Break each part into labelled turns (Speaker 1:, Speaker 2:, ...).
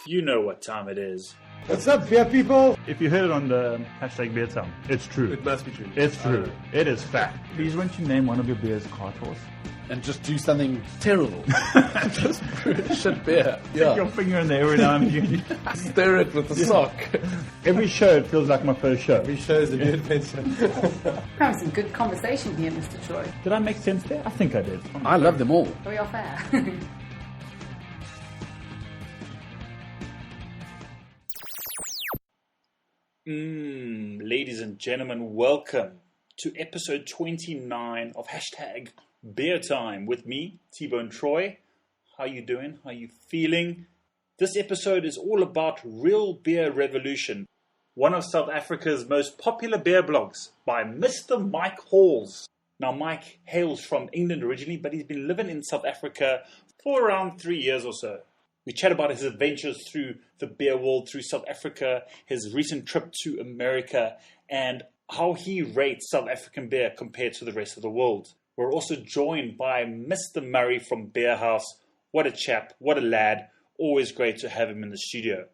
Speaker 1: You know what time it is.
Speaker 2: What's up, beer people?
Speaker 3: If you heard it on the hashtag beer time, it's true.
Speaker 2: It must be true.
Speaker 3: It's true. It is fact. Please, won't you name one of your beers cart horse?
Speaker 2: And just do something terrible. Just shit beer.
Speaker 3: Stick your finger in there every now and again.
Speaker 2: Stir it with the sock.
Speaker 3: Every show, it feels like my first show.
Speaker 2: Every show is a new adventure.
Speaker 4: Having some good conversation here, Mr. Troy.
Speaker 3: Did I make sense there? I think I did.
Speaker 2: I love them all.
Speaker 4: Are we off air?
Speaker 1: Ladies and gentlemen, welcome to episode 29 of hashtag Beer Time with me, T-Bone Troy. How you doing? How you feeling? This episode is all about Real Beer Revolution, one of South Africa's most popular beer blogs by Mr. Mike Halls. Now, Mike hails from England originally, but he's been living in South Africa for around 3 years or so. We chat about his adventures through the beer world, through South Africa, his recent trip to America, and how he rates South African beer compared to the rest of the world. We're also joined by Mr. Murray from Beer House. What a chap, what a lad. Always great to have him in the studio.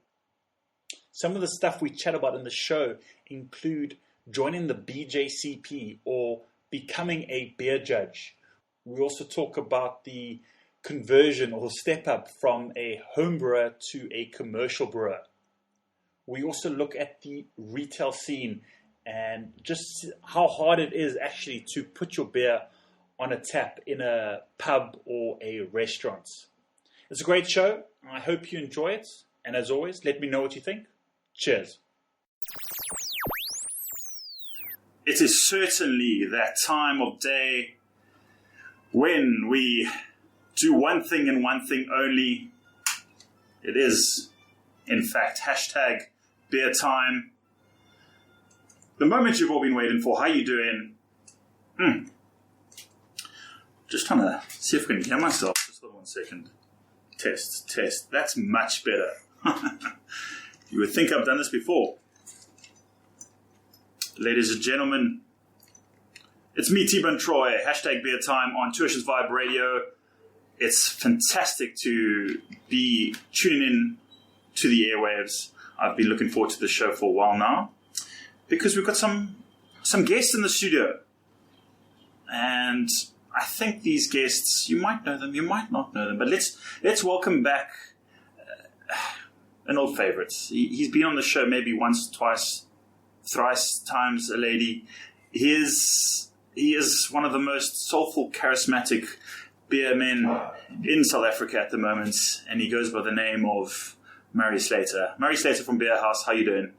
Speaker 1: Some of the stuff we chat about in the show include joining the BJCP or becoming a beer judge. We also talk about the conversion or step up from a home brewer to a commercial brewer. We also look at the retail scene and just how hard it is actually to put your beer on a tap in a pub or a restaurant. It's a great show. I hope you enjoy it. And as always, let me know what you think. Cheers. It is certainly that time of day when we do one thing and one thing only. It is, in fact, hashtag beer time. The moment you've all been waiting for. How you doing? Just trying to see if I can hear myself. Just hold on 1 second. Test. That's much better. You would think I've done this before. Ladies and gentlemen, it's me, T-Bone Troy, hashtag beer time on Two Oceans Vibe Radio. It's fantastic to be tuning in to the airwaves. I've been looking forward to the show for a while now because we've got some guests in the studio. And I think these guests, you might know them, you might not know them, but let's welcome back an old favorite. He's been on the show maybe once, twice, thrice times a lady. He is one of the most soulful, charismatic beer men in South Africa at the moment, and he goes by the name of Murray Slater. Murray Slater from Beer House, how you doing?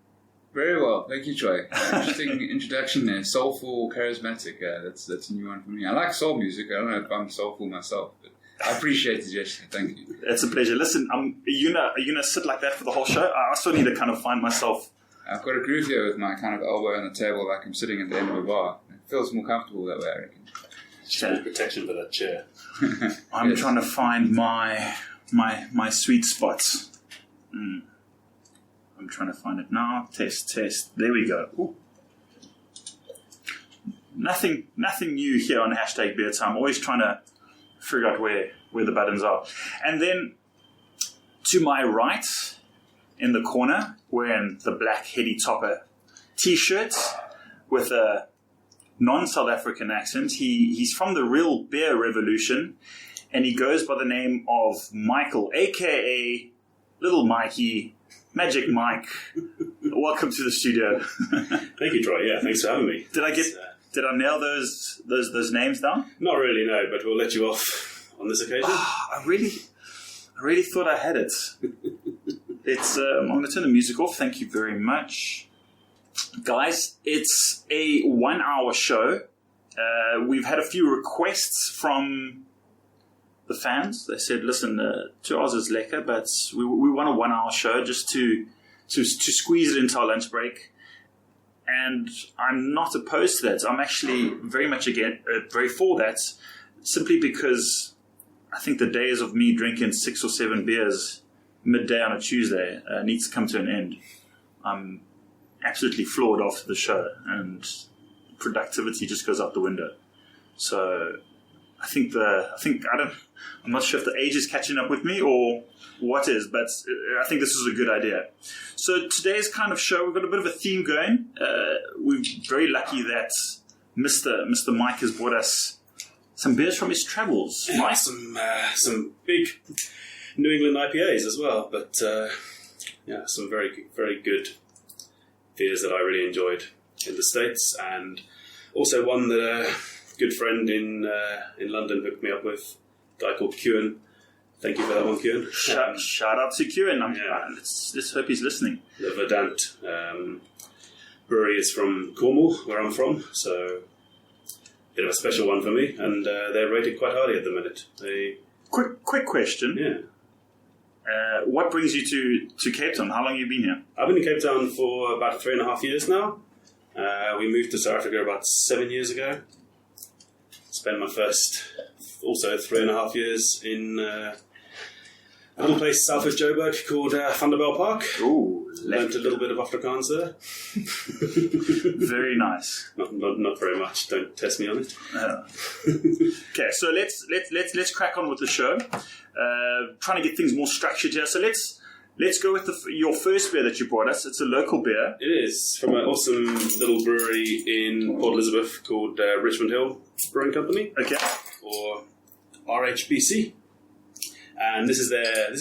Speaker 5: Very well, thank you, Troy. Interesting introduction there. Soulful, charismatic. That's a new one for me. I like soul music. I don't know if I'm soulful myself, but I appreciate the gesture. Thank you.
Speaker 1: It's a pleasure. Listen, are you gonna sit like that for the whole show? I also need to kind of find myself.
Speaker 5: I've got a groove here with my kind of elbow on the table, like I'm sitting at the end of a bar. It feels more comfortable that way, I reckon.
Speaker 6: Just protection for that chair.
Speaker 1: I'm trying to find my sweet spots. I'm trying to find it now. Test. There we go. Ooh. Nothing new here on hashtag beer time. Always trying to figure out where the buttons are. And then to my right, in the corner, wearing the black Heady Topper t-shirt with a non-South African accent. He's from the Real Beer Revolution, and he goes by the name of Michael, a.k.a. Little Mikey, Magic Mike. Welcome to the studio.
Speaker 6: Thank you, Troy. Yeah, thanks for having me.
Speaker 1: Did I nail those names down?
Speaker 6: Not really, no, but we'll let you off on this occasion.
Speaker 1: I really thought I had it. I'm going to turn the music off. Thank you very much. Guys, it's a 1 hour show. We've had a few requests from the fans. They said, listen, 2 hours is lekker, but we want a 1 hour show just to squeeze it into our lunch break. And I'm not opposed to that. I'm actually very much very for that, simply because I think the days of me drinking 6 or 7 beers midday on a Tuesday needs to come to an end. I'm absolutely floored after the show, and productivity just goes out the window. So I'm not sure if the age is catching up with me or what is, but I think this is a good idea. So today's kind of show, we've got a bit of a theme going. We're very lucky that Mr. Mike has brought us some beers from his travels.
Speaker 6: Yeah, some big New England IPAs as well, but some very, very good beers that I really enjoyed in the States, and also one that a good friend in London hooked me up with, a guy called Kewan. Thank you for that one, Kewan.
Speaker 1: Shout out to Kewan. Let's hope he's listening.
Speaker 6: The Verdant brewery is from Cornwall, where I'm from, so a bit of a special one for me, and they're rated quite highly at the minute.
Speaker 1: Quick question.
Speaker 6: Yeah.
Speaker 1: What brings you to Cape Town? How long have you been here?
Speaker 6: I've been in Cape Town for about 3.5 years now. We moved to South Africa about 7 years ago. Spent my first also 3.5 years in a little place south of Joburg called Vanderbijl Park.
Speaker 1: Ooh,
Speaker 6: learned a little bit of Afrikaans there.
Speaker 1: Very nice.
Speaker 6: Not very much. Don't test me on it.
Speaker 1: Okay, so let's crack on with the show. Trying to get things more structured here. So let's go with your first beer that you brought us. It's a local beer.
Speaker 6: It is from an awesome little brewery in Port Elizabeth called Richmond Hill Brewing Company.
Speaker 1: Okay.
Speaker 6: Or RHBC. And this is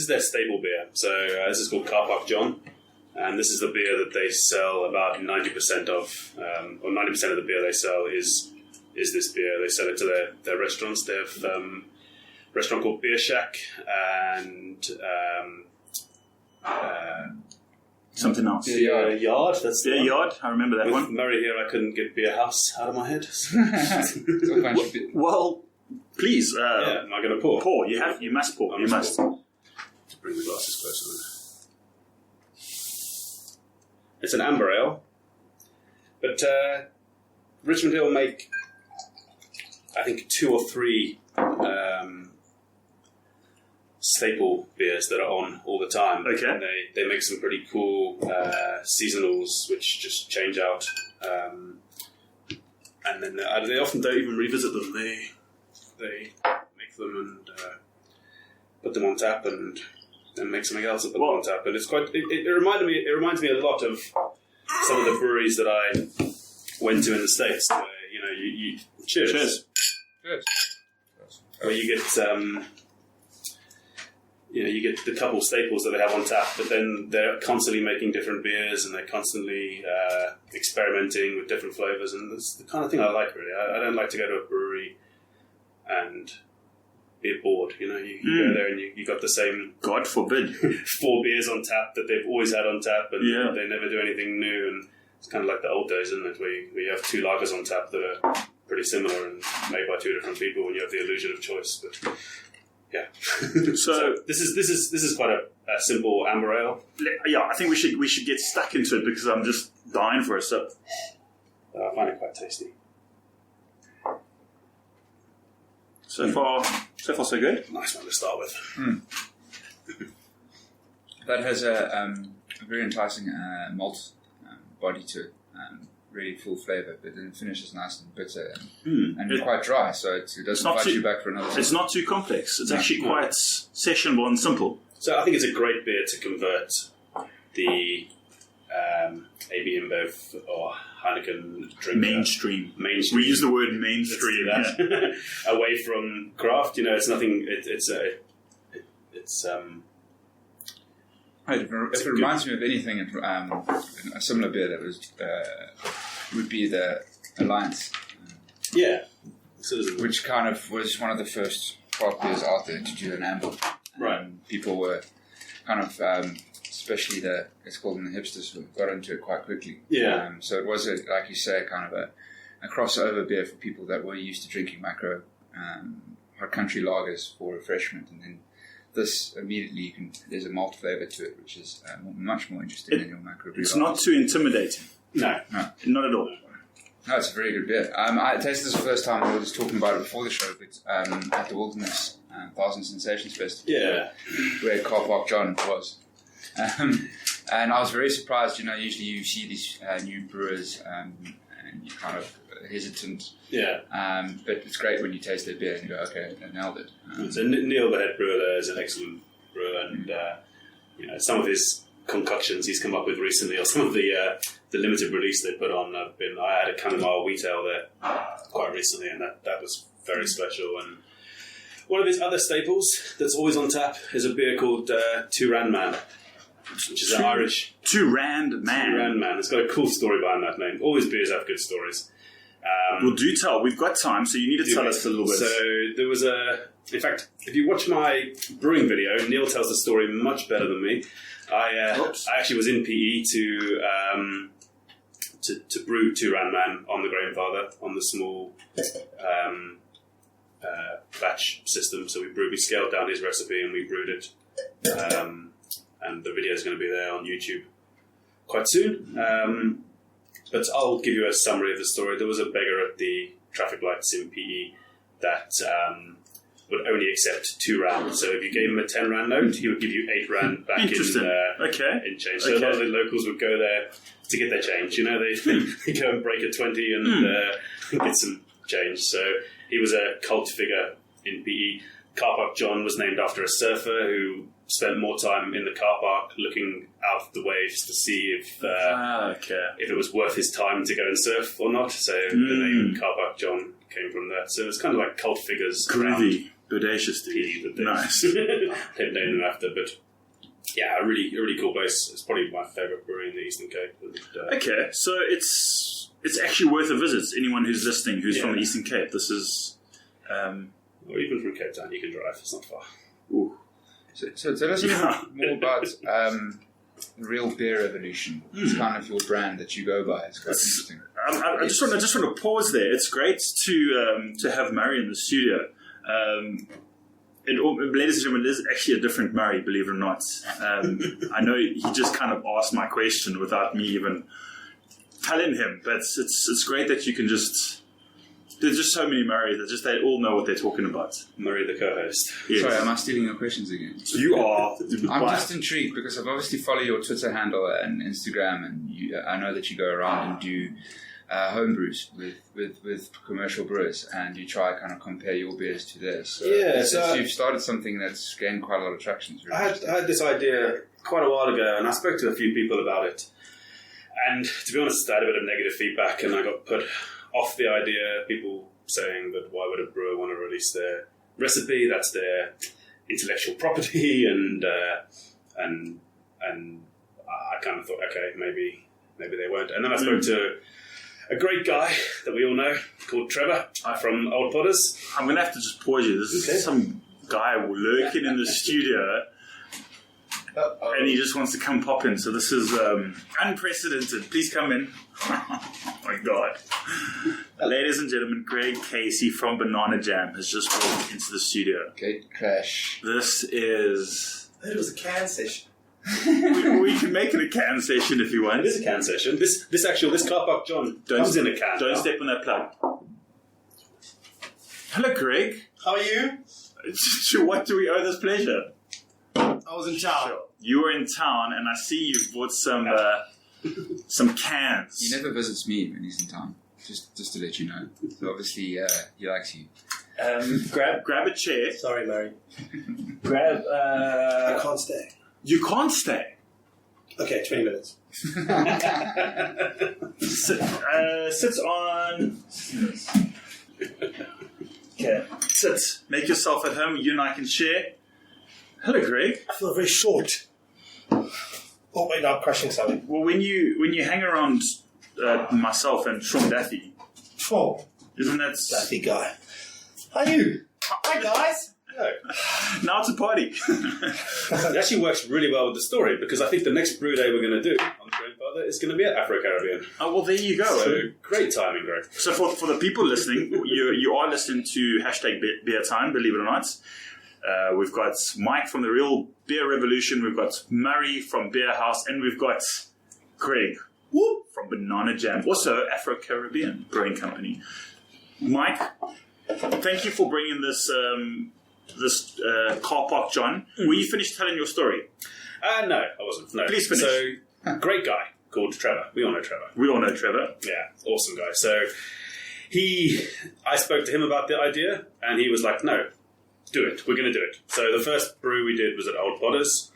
Speaker 6: their staple beer. So this is called Car Park John, and this is the beer that they sell about 90% of, or 90% of the beer they sell is this beer. They sell it to their restaurants. They have a restaurant called Beer Shack and
Speaker 1: something else.
Speaker 6: Beer Yard. That's the
Speaker 1: Beer
Speaker 6: one.
Speaker 1: Yard. I remember that
Speaker 6: With
Speaker 1: one.
Speaker 6: Murray here, I couldn't get Beer House out of my head.
Speaker 1: Well, please.
Speaker 6: Am I going to pour?
Speaker 1: Pour. You must pour. You must.
Speaker 6: Pour. To bring the glasses closer. It's an amber ale, but Richmond Hill make, I think, 2 or 3 staple beers that are on all the time.
Speaker 1: Okay.
Speaker 6: And they make some pretty cool seasonals which just change out, and then they often don't even revisit them. They make them and put them on tap and make something else and put them on tap. And it's quite. It reminds me a lot of some of the breweries that I went to in the States. Where, you cheers. Where you get you get the couple staples that they have on tap, but then they're constantly making different beers and they're constantly experimenting with different flavors, and that's the kind of thing I like. Really, I don't like to go to a brewery and be bored. You go there and you got the same,
Speaker 1: God forbid,
Speaker 6: 4 beers on tap that they've always had on tap, and
Speaker 1: Yeah.
Speaker 6: they never do anything new. And it's kind of like the old days, isn't it? Where you have 2 lagers on tap that are pretty similar and made by 2 different people, and you have the illusion of choice. But yeah, so this is quite a simple amber ale.
Speaker 1: Yeah, I think we should get stuck into it because I'm just dying for a sip.
Speaker 6: I find it quite tasty.
Speaker 1: So far, so good.
Speaker 6: Nice one to start with.
Speaker 5: That has a very enticing malt body to it. Really full flavour, but then finishes nice and bitter and quite dry, so it doesn't fight you back for another sip.
Speaker 1: It's not too complex. It's actually quite sessionable and simple.
Speaker 6: So I think it's a great beer to convert the AB InBev or Heineken drink.
Speaker 1: Mainstream.
Speaker 6: Mainstream.
Speaker 1: We use the word mainstream.
Speaker 6: Let's do that. Away from craft, it's nothing. It's
Speaker 5: It reminds me of anything. A similar beer that was would be the Alliance,
Speaker 6: yeah.
Speaker 5: which kind of was one of the first craft beers out there to do an amber.
Speaker 6: Right.
Speaker 5: People were kind of, especially it's called the hipsters, who got into it quite quickly.
Speaker 6: Yeah.
Speaker 5: So it was, like you say, kind of a crossover beer for people that were used to drinking macro hot country lagers for refreshment, and then this immediately there's a malt flavour to it, which is much more interesting than your macro beer.
Speaker 1: It's not too intimidating.
Speaker 6: No,
Speaker 1: not at all.
Speaker 5: No, it's a very good beer. I tasted this the first time. We were just talking about it before the show, but at the Wilderness Thousand Sensations Festival, where Car Park John was. And I was very surprised. Usually you see these new brewers, and you kind of hesitant.
Speaker 6: Yeah.
Speaker 5: But it's great when you taste their beer and you go, okay, I nailed it.
Speaker 6: So Neil, the head brewer there, is an excellent brewer, and some of his concoctions he's come up with recently, or some of the limited release they put on. I had a chamomile wheat ale there quite recently, and that was very special. And one of his other staples that's always on tap is a beer called Two Rand Man, which is an Irish.
Speaker 1: Two Rand Man.
Speaker 6: Two Rand Man. It's got a cool story behind that name. All his beers have good stories.
Speaker 1: Well, do tell. We've got time, so you need to tell us a little bit.
Speaker 6: So there was in fact, if you watch my brewing video, Neil tells the story much better than me. I actually was in PE to brew Two Rand Man on the Grainfather on the small batch system. So we scaled down his recipe and we brewed it. And the video is going to be there on YouTube quite soon. But I'll give you a summary of the story. There was a beggar at the traffic lights in PE that would only accept 2 rand. So if you gave him a 10 rand note, he would give you 8 rand back in change. So a lot of the locals would go there to get their change. They go and break a 20 and get some change. So he was a cult figure in PE. Car Park John was named after a surfer who spent more time in the car park looking out the waves to see if it was worth his time to go and surf or not. So the name Car Park John came from that. So it's kind of like cult figures.
Speaker 1: Groovy, bodacious
Speaker 6: PE that
Speaker 1: nice.
Speaker 6: They've named them after. But yeah, a really cool place. It's probably my favourite brewery in the Eastern Cape. And,
Speaker 1: okay, so it's actually worth a visit. Anyone who's listening who's from the Eastern Cape, this is...
Speaker 6: or even from Cape Town, you can drive. It's not far.
Speaker 1: Ooh.
Speaker 5: So tell us a little more about the Real Beer Revolution. It's kind of your brand that you go by. It's quite interesting.
Speaker 1: I just want to pause there. It's great to have Murray in the studio. Ladies and gentlemen, it is actually a different Murray, believe it or not. I know he just kind of asked my question without me even telling him, but it's great that you can just... There's just so many Murray that they all know what they're talking about.
Speaker 6: Murray, the co-host.
Speaker 1: Yes.
Speaker 5: Sorry, am I stealing your questions again?
Speaker 1: You are.
Speaker 5: I'm just intrigued because I've obviously follow your Twitter handle and Instagram, and I know that you go around and do home brews with commercial brewers, and you try kind of compare your beers to theirs. So you've started something that's gained quite a lot of traction. Really
Speaker 6: I had this idea quite a while ago, and I spoke to a few people about it. And to be honest, I had a bit of negative feedback, and I got put off the idea, people saying that why would a brewer want to release their recipe? That's their intellectual property, and I kind of thought, okay, maybe they won't. And then I spoke to a great guy that we all know called Trevor from Old Potters.
Speaker 1: I'm going to have to just pause you. This is some guy lurking in the studio. And he just wants to come pop in. So this is unprecedented. Please come in. Oh my God. Ladies and gentlemen, Greg Casey from Banana Jam has just walked into the studio.
Speaker 5: Okay, crash.
Speaker 1: This is...
Speaker 7: I heard it was a can session.
Speaker 1: we can make it a can session if you want.
Speaker 6: It is a can session. This Car Park John comes in a can.
Speaker 1: Don't step on that plug. Hello, Greg.
Speaker 7: How are you?
Speaker 1: To what do we owe this pleasure?
Speaker 7: I was in town.
Speaker 1: Sure. You were in town, and I see you've bought some cans.
Speaker 5: He never visits me when he's in town. Just to let you know. So obviously, he likes you.
Speaker 1: Grab a chair.
Speaker 7: Sorry, Murray.
Speaker 1: Grab.
Speaker 7: I can't stay.
Speaker 1: You can't stay.
Speaker 7: Okay, 20 minutes.
Speaker 1: Sit on. Okay. Sit. Make yourself at home. You and I can share. Hello, Greg.
Speaker 7: I feel very short. Oh wait, no, I'm crushing something.
Speaker 1: Well, when you hang around myself and Sean Daffy,
Speaker 7: Oh,
Speaker 1: isn't that
Speaker 7: Daffy guy. How are you? Hi guys. Hello.
Speaker 1: Now it's a party.
Speaker 6: It actually works really well with the story, because I think the next brew day we're going to do on Grandfather is going to be at Afro-Caribbean.
Speaker 1: Oh, well, there you go.
Speaker 6: So great timing, Greg.
Speaker 1: So for the people listening, you are listening to Beer Time, believe it or not. We've got Mike from the Real Beer Revolution, we've got Murray from Beer House, and we've got Greg from Banana Jam, also Afro-Caribbean Brewing Company. Mike, thank you for bringing this Car Park John. Were you finished telling your story?
Speaker 6: No, I wasn't. No.
Speaker 1: Please finish.
Speaker 6: So, great guy called Trevor. We all know Trevor.
Speaker 1: We all know Trevor.
Speaker 6: Yeah, awesome guy. So I spoke to him about the idea, and he was like, "No, do it. We're going to do it." So the first brew we did was at Old Potter's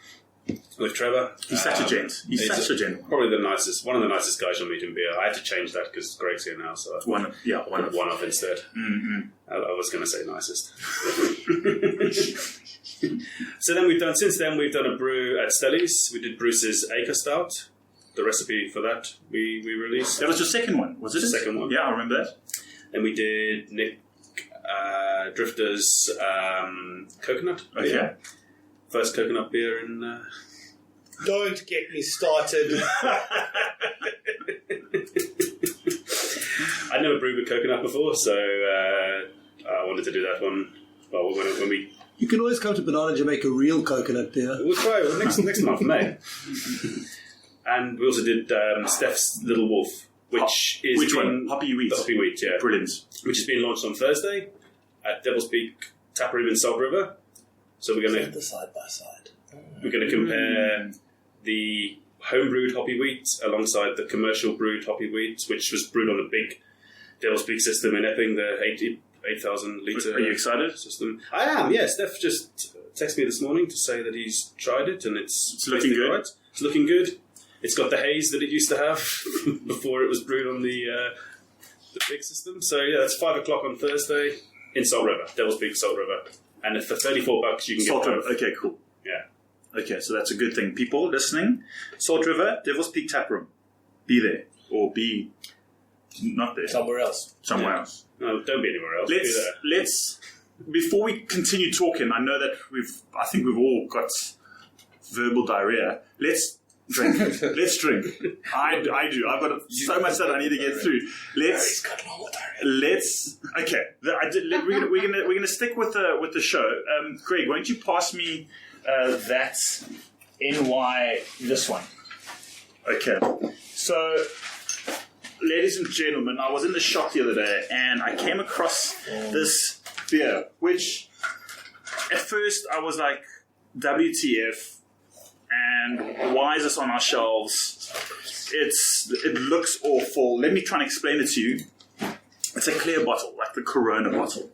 Speaker 6: with Trevor.
Speaker 1: He's such a gent. He's such a gent.
Speaker 6: Probably one of the nicest guys you'll meet in beer. I had to change that because Greg's here now, so
Speaker 1: One
Speaker 6: off instead.
Speaker 1: Mm-hmm.
Speaker 6: I was going to say nicest. So then since then we've done a brew at Stelli's. We did Bruce's Acre Stout. The recipe for that we released.
Speaker 1: That was your second one, was it?
Speaker 6: The second one.
Speaker 1: Yeah, I remember that.
Speaker 6: Then we did Nick Drifter's coconut beer.
Speaker 1: Okay.
Speaker 6: First coconut beer in...
Speaker 7: Don't get me started.
Speaker 6: I'd never brewed with coconut before, so I wanted to do that one. Well, when we...
Speaker 7: You can always come to Banana Jamaica real coconut beer.
Speaker 6: We'll try it next month, May. And we also did Steph's Little Wolf, which is...
Speaker 1: Which one? Hoppy Wheat.
Speaker 6: The Hoppy Wheat, yeah.
Speaker 1: Brilliant.
Speaker 6: Which is being launched on Thursday at Devil's Peak Taproom in Salt River. So we're going
Speaker 7: The side by side.
Speaker 6: to compare the home-brewed Hoppy Wheat alongside the commercial brewed Hoppy Wheat, which was brewed on a big Devil's Peak system in Epping, the 8,000 litre...
Speaker 1: Are you excited?
Speaker 6: System. I am, yeah. Steph just texted me this morning to say that he's tried it and it's
Speaker 1: looking good.
Speaker 6: Right. It's looking good. It's got the haze that it used to have before it was brewed on the big system. So yeah, it's 5 o'clock on Thursday in Salt River, Devil's Peak, Salt River, and for $34 you can
Speaker 1: Salt
Speaker 6: get
Speaker 1: River.
Speaker 6: both.
Speaker 1: Okay, cool.
Speaker 6: Yeah.
Speaker 1: Okay, so that's a good thing. People listening, Salt River, Devil's Peak Taproom. Be there. Or be not there.
Speaker 7: Somewhere else.
Speaker 1: Somewhere else.
Speaker 6: No, don't be anywhere else. Be there.
Speaker 1: Let's before we continue talking, I know that I think we've all got verbal diarrhea. Let's drink. Let's drink. I do. I've got so much that I need to get through. Let's. Okay. We're gonna stick with the show. Greg, why don't you pass me that NY this one? Okay. So, ladies and gentlemen, I was in the shop the other day and I came across this beer, which at first I was like, WTF, and why is this on our shelves? It looks awful. Let me try and explain it to you. It's a clear bottle, like the Corona bottle.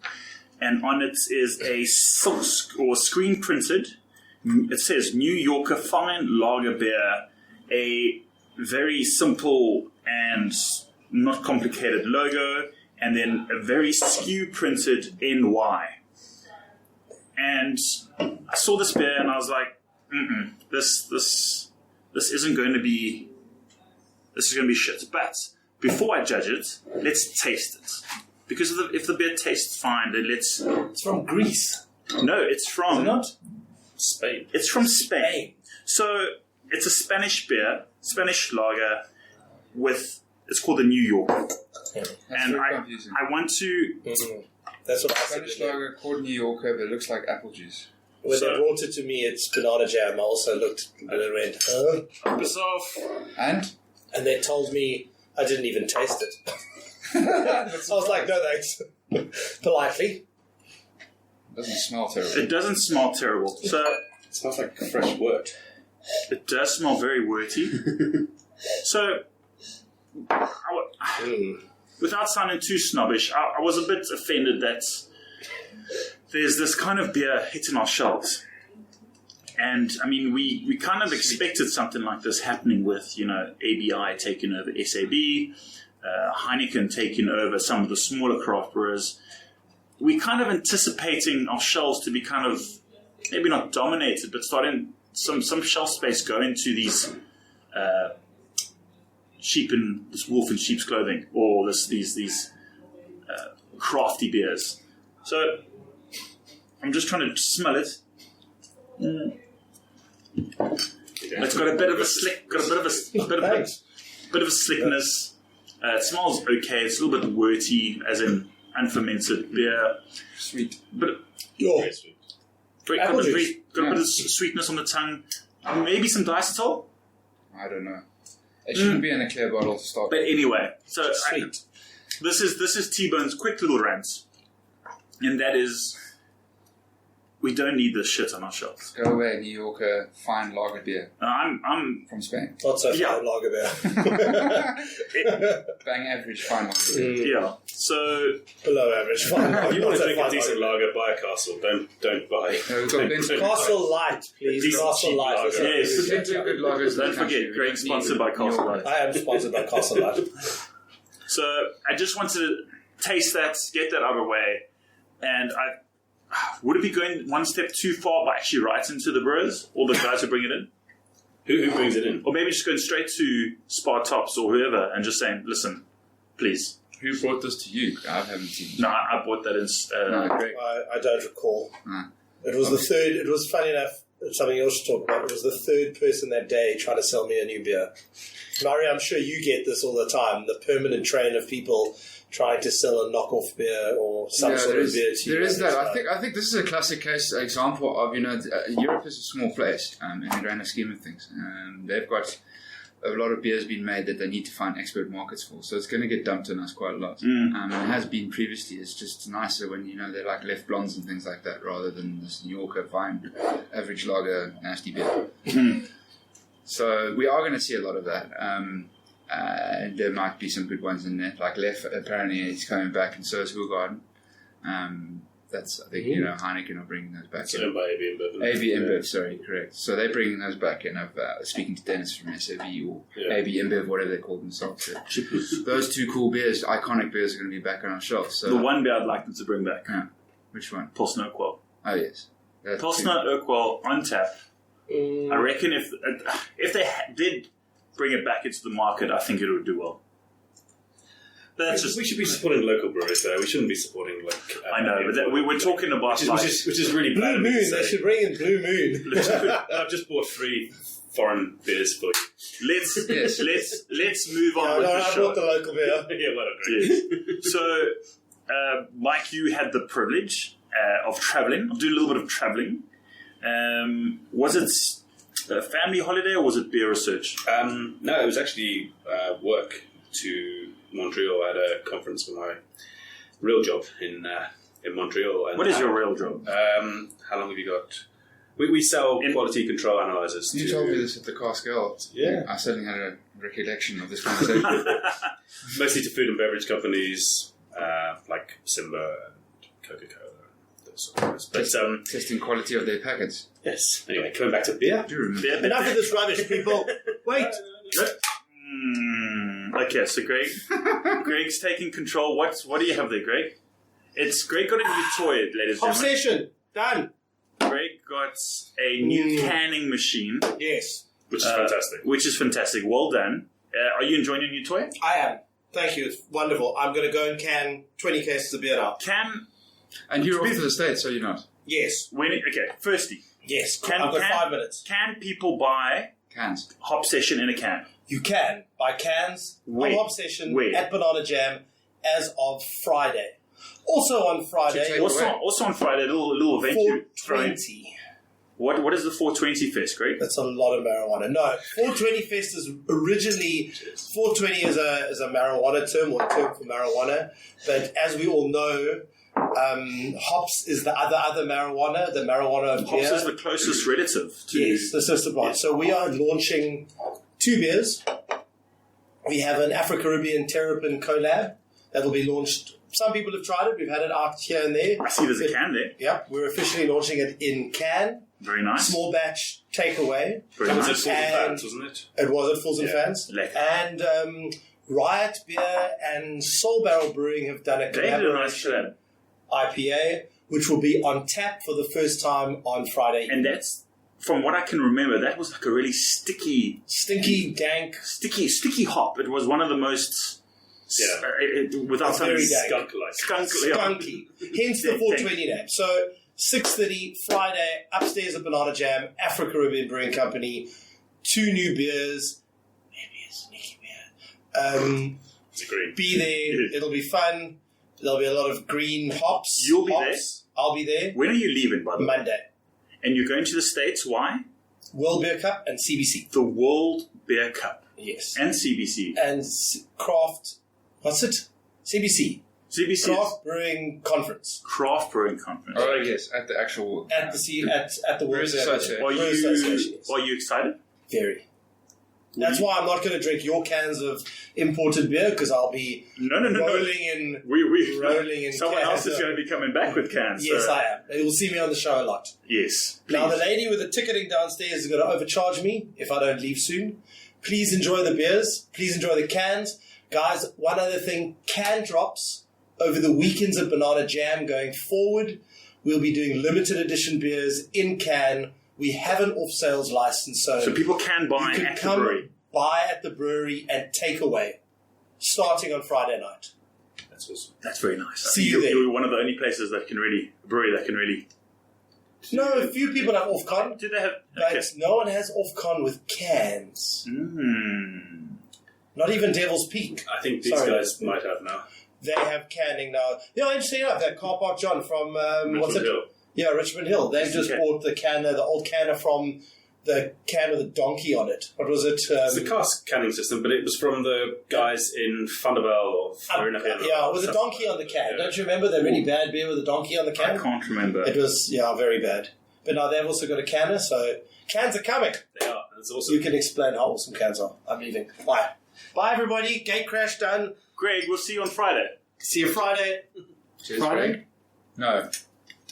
Speaker 1: And on it is a silk or screen printed, it says New Yorker Fine Lager Beer, a very simple and not complicated logo, and then a very skew printed NY. And I saw this beer and I was like, this isn't going to be, this is going to be shit. But before I judge it, let's taste it. Because if the beer tastes fine, then let's...
Speaker 7: It's from Greece.
Speaker 1: No, it's from...
Speaker 7: Is it not?
Speaker 6: Spain.
Speaker 1: It's from Spain. So it's a Spanish beer, Spanish lager with... It's called the New Yorker. And
Speaker 5: very
Speaker 1: I
Speaker 5: confusing.
Speaker 1: want to...
Speaker 7: That's what I
Speaker 5: Spanish
Speaker 7: said.
Speaker 5: lager called New Yorker, but it looks like apple juice.
Speaker 7: When
Speaker 1: So-
Speaker 7: they brought it to me, it's banana jam. I also looked and I went, huh?
Speaker 1: Piss off.
Speaker 5: And?
Speaker 7: And they told me I didn't even taste it. I was like, no thanks. Politely.
Speaker 5: It doesn't smell terrible.
Speaker 1: It doesn't smell terrible. So
Speaker 6: It smells like fresh wort.
Speaker 1: it does smell very worty. So, without sounding too snobbish, I was a bit offended that there's this kind of beer hitting our shelves. And, I mean, we kind of expected something like this happening with, ABI taking over SAB, Heineken taking over some of the smaller craft brewers. We're kind of anticipating our shelves to be kind of, maybe not dominated, but starting some shelf space go into these this wolf in sheep's clothing, or these crafty beers. So I'm just trying to smell it. It's got a bit of a slick, got a bit of a slickness. It smells okay. It's a little bit worty, as in unfermented beer,
Speaker 5: Sweet.
Speaker 1: but
Speaker 7: Yo.
Speaker 1: very
Speaker 7: Apple
Speaker 1: got
Speaker 7: juice.
Speaker 1: a bit of sweetness on the tongue. Maybe some diacetyl.
Speaker 5: I don't know. It shouldn't be in a clear bottle to start
Speaker 1: But
Speaker 5: with.
Speaker 1: anyway, so
Speaker 7: Sweet.
Speaker 1: this is T-Bone's quick little rant, and that is, We don't need this shit on our shelves.
Speaker 5: Go away, New Yorker, fine lager beer
Speaker 1: I'm
Speaker 5: from Spain.
Speaker 7: Not so
Speaker 1: Yeah.
Speaker 7: fine lager beer.
Speaker 5: Bang average fine lager beer.
Speaker 1: yeah. So
Speaker 7: Below average fine lager.
Speaker 6: If you want
Speaker 7: Not
Speaker 6: to
Speaker 7: so
Speaker 6: drink a
Speaker 7: fine
Speaker 6: decent lager, buy a Castle. Don't buy.
Speaker 5: No, we've got plenty.
Speaker 7: Castle Light, please.
Speaker 6: Decent
Speaker 7: Castle
Speaker 6: cheap
Speaker 7: Light.
Speaker 6: lager.
Speaker 1: Yes.
Speaker 5: There's plenty of good lagers. in
Speaker 1: don't
Speaker 5: the country.
Speaker 1: forget,
Speaker 5: We
Speaker 1: Greg's
Speaker 5: don't need
Speaker 1: sponsored by
Speaker 5: New
Speaker 1: Castle
Speaker 5: Yorker.
Speaker 1: Light.
Speaker 7: I am sponsored by Castle Light.
Speaker 1: So I just wanted to taste that, get that out of the way, and would it be going one step too far by actually right into the brewers, or the guys who bring it in?
Speaker 6: Who brings it in?
Speaker 1: Or maybe just going straight to Spa Tops or whoever and just saying, listen, please.
Speaker 5: Who brought this to you? I haven't seen it.
Speaker 1: No, I bought that in.
Speaker 5: No, Greg.
Speaker 7: I don't recall.
Speaker 5: No.
Speaker 7: It was the third. It was funny enough. Something else to talk about. It was the third person that day trying to sell me a new beer. Mari, I'm sure you get this all the time. The permanent train of people trying to sell a knockoff beer or some sort of beer to you.
Speaker 5: There is that. I think this is a classic example of Europe is a small place in the grand scheme of things. They've got a lot of beers being made that they need to find expert markets for, so it's going to get dumped on us quite a lot. And it has been previously. It's just nicer when they're like left blondes and things like that, rather than this New Yorker fine average lager nasty beer. So we are going to see a lot of that. There might be some good ones in there. Like Lef, apparently, is coming back, and so is Hoegaarden. That's, I think, Heineken are bringing those back
Speaker 6: So
Speaker 5: in.
Speaker 6: don't buy AB InBev.
Speaker 5: AB InBev, sorry, correct. So they're bringing those back in. I've speaking to Dennis from SAB or AB InBev, whatever they call themselves. Those two cool beers, iconic beers, are going to be back on our shelves. So
Speaker 1: The one beer I'd like them to bring back,
Speaker 5: which one?
Speaker 1: Pilsner Urquell.
Speaker 5: Oh yes, That's
Speaker 1: Pilsner Urquell on tap. I reckon if they did bring it back into the market, I think it would do well. That's just
Speaker 6: We should be supporting local breweries there. We shouldn't be supporting
Speaker 1: I know, but we're talking about
Speaker 6: which is really
Speaker 7: Blue
Speaker 6: bad of me to
Speaker 7: Moon.
Speaker 6: say.
Speaker 7: They should bring in Blue Moon.
Speaker 6: I've just bought 3 foreign beers for you.
Speaker 1: let's move on with the
Speaker 7: I
Speaker 1: show.
Speaker 7: brought the local beer.
Speaker 6: Yeah, well, great.
Speaker 1: Yes. So, Mike, you had the privilege of traveling, of doing a little bit of traveling. Was it a family holiday or was it beer research?
Speaker 6: No, it was actually work to Montreal. I had a conference for my real job in Montreal. And
Speaker 1: What is your real job?
Speaker 6: how long have you got? We sell quality control analyzers.
Speaker 5: You told me this at the Cascale.
Speaker 6: Yeah.
Speaker 5: I certainly had a recollection of this conversation.
Speaker 6: Mostly to food and beverage companies like Simba and Coca-Cola. Those sort of things. But
Speaker 5: Testing quality of their packets.
Speaker 6: yes. Anyway, coming back to beer.
Speaker 5: Do you remember?
Speaker 7: Enough of this rubbish, people. Wait.
Speaker 1: Okay, so Greg's taking control. What do you have there, Greg? Greg got a new toy, ladies and gentlemen.
Speaker 7: Obsession. Done.
Speaker 1: Greg got a new canning machine,
Speaker 7: Yes,
Speaker 6: Which is fantastic.
Speaker 1: which is fantastic. Well done. Are you enjoying your new toy?
Speaker 7: I am. Thank you. It's wonderful. I'm going to go and can 20 cases of beer now.
Speaker 5: And you're off to the States, so you're not.
Speaker 7: Yes.
Speaker 1: Firstly,
Speaker 7: Yes.
Speaker 1: Can-
Speaker 7: I've got
Speaker 1: can-
Speaker 7: 5 minutes.
Speaker 1: can people buy
Speaker 5: Cans.
Speaker 1: Hop Session in a can?
Speaker 7: You can buy cans
Speaker 1: Wait.
Speaker 7: of Obsession
Speaker 1: Wait.
Speaker 7: at Banana Jam as of Friday. Also on Friday,
Speaker 5: Take
Speaker 1: Also on Friday, a little event. you throw in.
Speaker 7: 420.
Speaker 1: What is the 420 Fest, Greg?
Speaker 7: That's a lot of marijuana. No, 420 Fest is originally 420 is a marijuana term or a term for marijuana, but as we all know, hops is the other marijuana, the marijuana of
Speaker 1: Hops
Speaker 7: beer.
Speaker 1: is the closest relative to.
Speaker 7: Yes, the sister plant. So we are launching 2 beers. We have an Afro-Caribbean Terrapin collab that will be launched. Some people have tried it. We've had it out here and there.
Speaker 1: I see there's a can there.
Speaker 7: Yeah, we're officially launching it in can,
Speaker 1: Very nice.
Speaker 7: small batch takeaway.
Speaker 1: Very
Speaker 6: That was at
Speaker 1: nice.
Speaker 6: Fools and
Speaker 7: And-
Speaker 6: Fans, wasn't it?
Speaker 7: It was at Fools and
Speaker 6: Yeah.
Speaker 7: Fans.
Speaker 1: Lekker.
Speaker 7: And Riot Beer and Soul Barrel Brewing have done a
Speaker 1: They did a nice
Speaker 7: collaboration
Speaker 1: collab.
Speaker 7: IPA, which will be on tap for the first time on Friday.
Speaker 1: And that's, from what I can remember, that was like a really sticky
Speaker 7: Stinky, dank.
Speaker 1: hop. It was one of the most. Without
Speaker 7: It's
Speaker 1: something
Speaker 7: very dank.
Speaker 6: Skunk-like.
Speaker 1: skunk. Yeah.
Speaker 7: Skunky. Hence the 420 name. So 6:30 Friday, upstairs at Banana Jam, Afro-Caribbean Brewing Company. 2 new beers. Maybe a sneaky beer.
Speaker 6: It's a green.
Speaker 7: Be there. It'll be fun. There'll be a lot of green hops.
Speaker 1: You'll be
Speaker 7: hops. I'll be there.
Speaker 1: When are you leaving, by the way?
Speaker 7: Monday.
Speaker 1: And you're going to the States. Why?
Speaker 7: World Beer Cup and CBC.
Speaker 1: The World Beer Cup
Speaker 7: Yes.
Speaker 1: and CBC.
Speaker 7: And craft. What's it? CBC.
Speaker 1: CBC
Speaker 7: Craft Brewing Conference
Speaker 1: Craft Brewing Conference.
Speaker 5: Oh yes, at the actual
Speaker 7: at the World
Speaker 5: Brewers Association.
Speaker 1: Are you excited?
Speaker 7: Very. That's why I'm not going to drink your cans of imported beer because I'll be rolling in. Rolling in.
Speaker 1: Someone
Speaker 7: cans
Speaker 1: else is going to be coming back with cans.
Speaker 7: Yes,
Speaker 1: so.
Speaker 7: I am. You will see me on the show a lot.
Speaker 1: Yes. Please.
Speaker 7: Now, the lady with the ticketing downstairs is going to overcharge me if I don't leave soon. Please enjoy the beers. Please enjoy the cans. Guys, one other thing. Can drops over the weekends at Banana Jam going forward. We'll be doing limited edition beers in can. We have an off-sales license,
Speaker 1: so people can buy
Speaker 7: you can
Speaker 1: at the
Speaker 7: come
Speaker 1: brewery.
Speaker 7: buy at the brewery and take away, starting on Friday night.
Speaker 6: That's awesome.
Speaker 1: That's very nice.
Speaker 7: See you there.
Speaker 1: You're one of the only places that can really, brewery that can really.
Speaker 7: No, a few people have off-con,
Speaker 1: Do they have?
Speaker 7: but
Speaker 1: Okay.
Speaker 7: no one has off-con with cans. Not even Devil's Peak.
Speaker 6: I think these
Speaker 7: Sorry.
Speaker 6: guys might have now.
Speaker 7: They have canning now. Interesting enough, that Car Park John from what's it?
Speaker 6: Richmond Hill.
Speaker 7: Yeah, Richmond Hill. They've just
Speaker 1: Okay.
Speaker 7: bought the canner, the old canner from the can with a donkey on it. What was it?
Speaker 6: It's the cask canning system, but it was from the guys in Thunderbell or
Speaker 7: yeah, with a donkey on the can.
Speaker 6: Yeah.
Speaker 7: Don't you remember that really bad beer with a donkey on the
Speaker 1: I
Speaker 7: can?
Speaker 1: can't remember.
Speaker 7: It was, very bad. But now they've also got a canner, so cans are coming.
Speaker 6: They are. That's awesome.
Speaker 7: You can explain how awesome cans are. I'm leaving. Bye. Bye, everybody. Gate crash done.
Speaker 1: Greg, we'll see you on Friday.
Speaker 7: See you Friday.
Speaker 5: Cheers,
Speaker 7: Friday?
Speaker 5: Greg. No.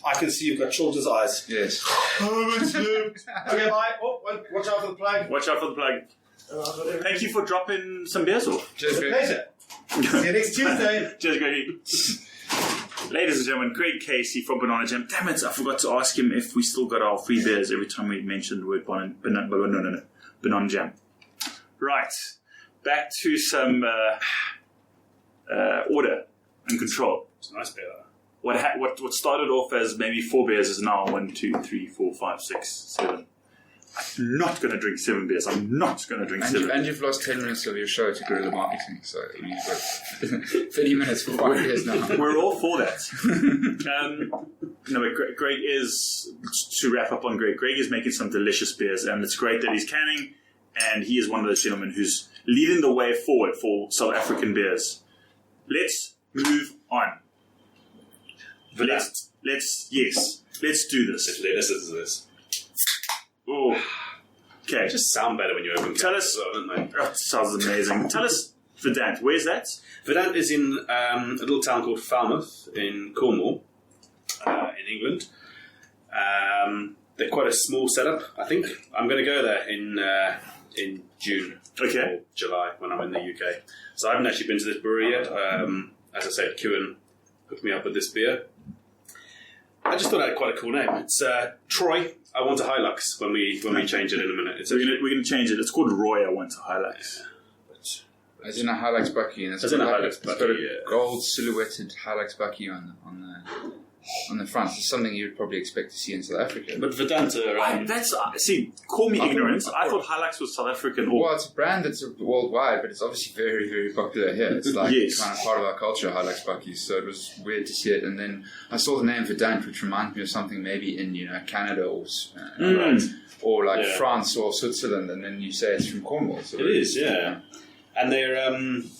Speaker 7: I can see you've got children's eyes.
Speaker 5: Yes.
Speaker 7: Okay, bye. Oh, watch out for the plug.
Speaker 1: Watch out for the plug. Thank you for dropping some beers off.
Speaker 5: Cheers, Greg.
Speaker 7: Pleasure. See you next Tuesday.
Speaker 1: Cheers, Greg. Ladies and gentlemen, Greg Casey from Banana Jam. Damn it, I forgot to ask him if we still got our free beers every time we mentioned the word Banana Jam. Right, back to some order and control.
Speaker 6: It's a nice beer.
Speaker 1: What started off as maybe 4 beers is now 1, 2, 3, 4, 5, 6, 7. I'm not going to drink 7 beers. I'm not going to drink 7.
Speaker 5: And you've lost 10 minutes of your show to guerrilla marketing, so you've got 30 minutes for 5 years now.
Speaker 1: We're all for that. No, but Greg is, to wrap up on Greg is making some delicious beers, and it's great that he's canning, and he is one of those gentlemen who's leading the way forward for South African beers. Let's move on. Let's do this.
Speaker 6: Let's listen to this.
Speaker 1: Oh, okay.
Speaker 6: They just sound better when you open
Speaker 1: Tell
Speaker 6: cans
Speaker 1: us-
Speaker 6: as well, don't they?
Speaker 1: That sounds amazing. Tell us, Verdant, where's that?
Speaker 6: Verdant is in a little town called Falmouth in Cornwall, in England. They're quite a small setup, I think. I'm going to go there in June
Speaker 1: Okay.
Speaker 6: or July when I'm in the UK. So I haven't actually been to this brewery yet. As I said, Kewan hooked me up with this beer. I just thought it had quite a cool name. It's Troy. I want a Hilux when we change it in a minute. It's
Speaker 1: So we're going to change it. It's called Roy, I Want to Highlight.
Speaker 5: As in a Hilux Bucky, and it's
Speaker 6: As
Speaker 5: got
Speaker 6: in a
Speaker 5: like
Speaker 6: Hilux
Speaker 5: it's
Speaker 6: Bucky,
Speaker 5: got a
Speaker 6: yeah.
Speaker 5: gold silhouetted Hilux Bucky on the front. It's something you would probably expect to see in South Africa.
Speaker 6: But Verdant
Speaker 1: See, call me ignorant. I thought Hilux was South African.
Speaker 5: Well, it's a brand that's worldwide, but it's obviously very, very popular here. It's like
Speaker 1: Yes.
Speaker 5: kind of part of our culture, Hilux Buckies. So it was weird to see it. And then I saw the name Verdant, which reminded me of something maybe in Canada or like
Speaker 6: Yeah.
Speaker 5: France or Switzerland. And then you say it's from Cornwall. So
Speaker 6: It is, yeah. And they're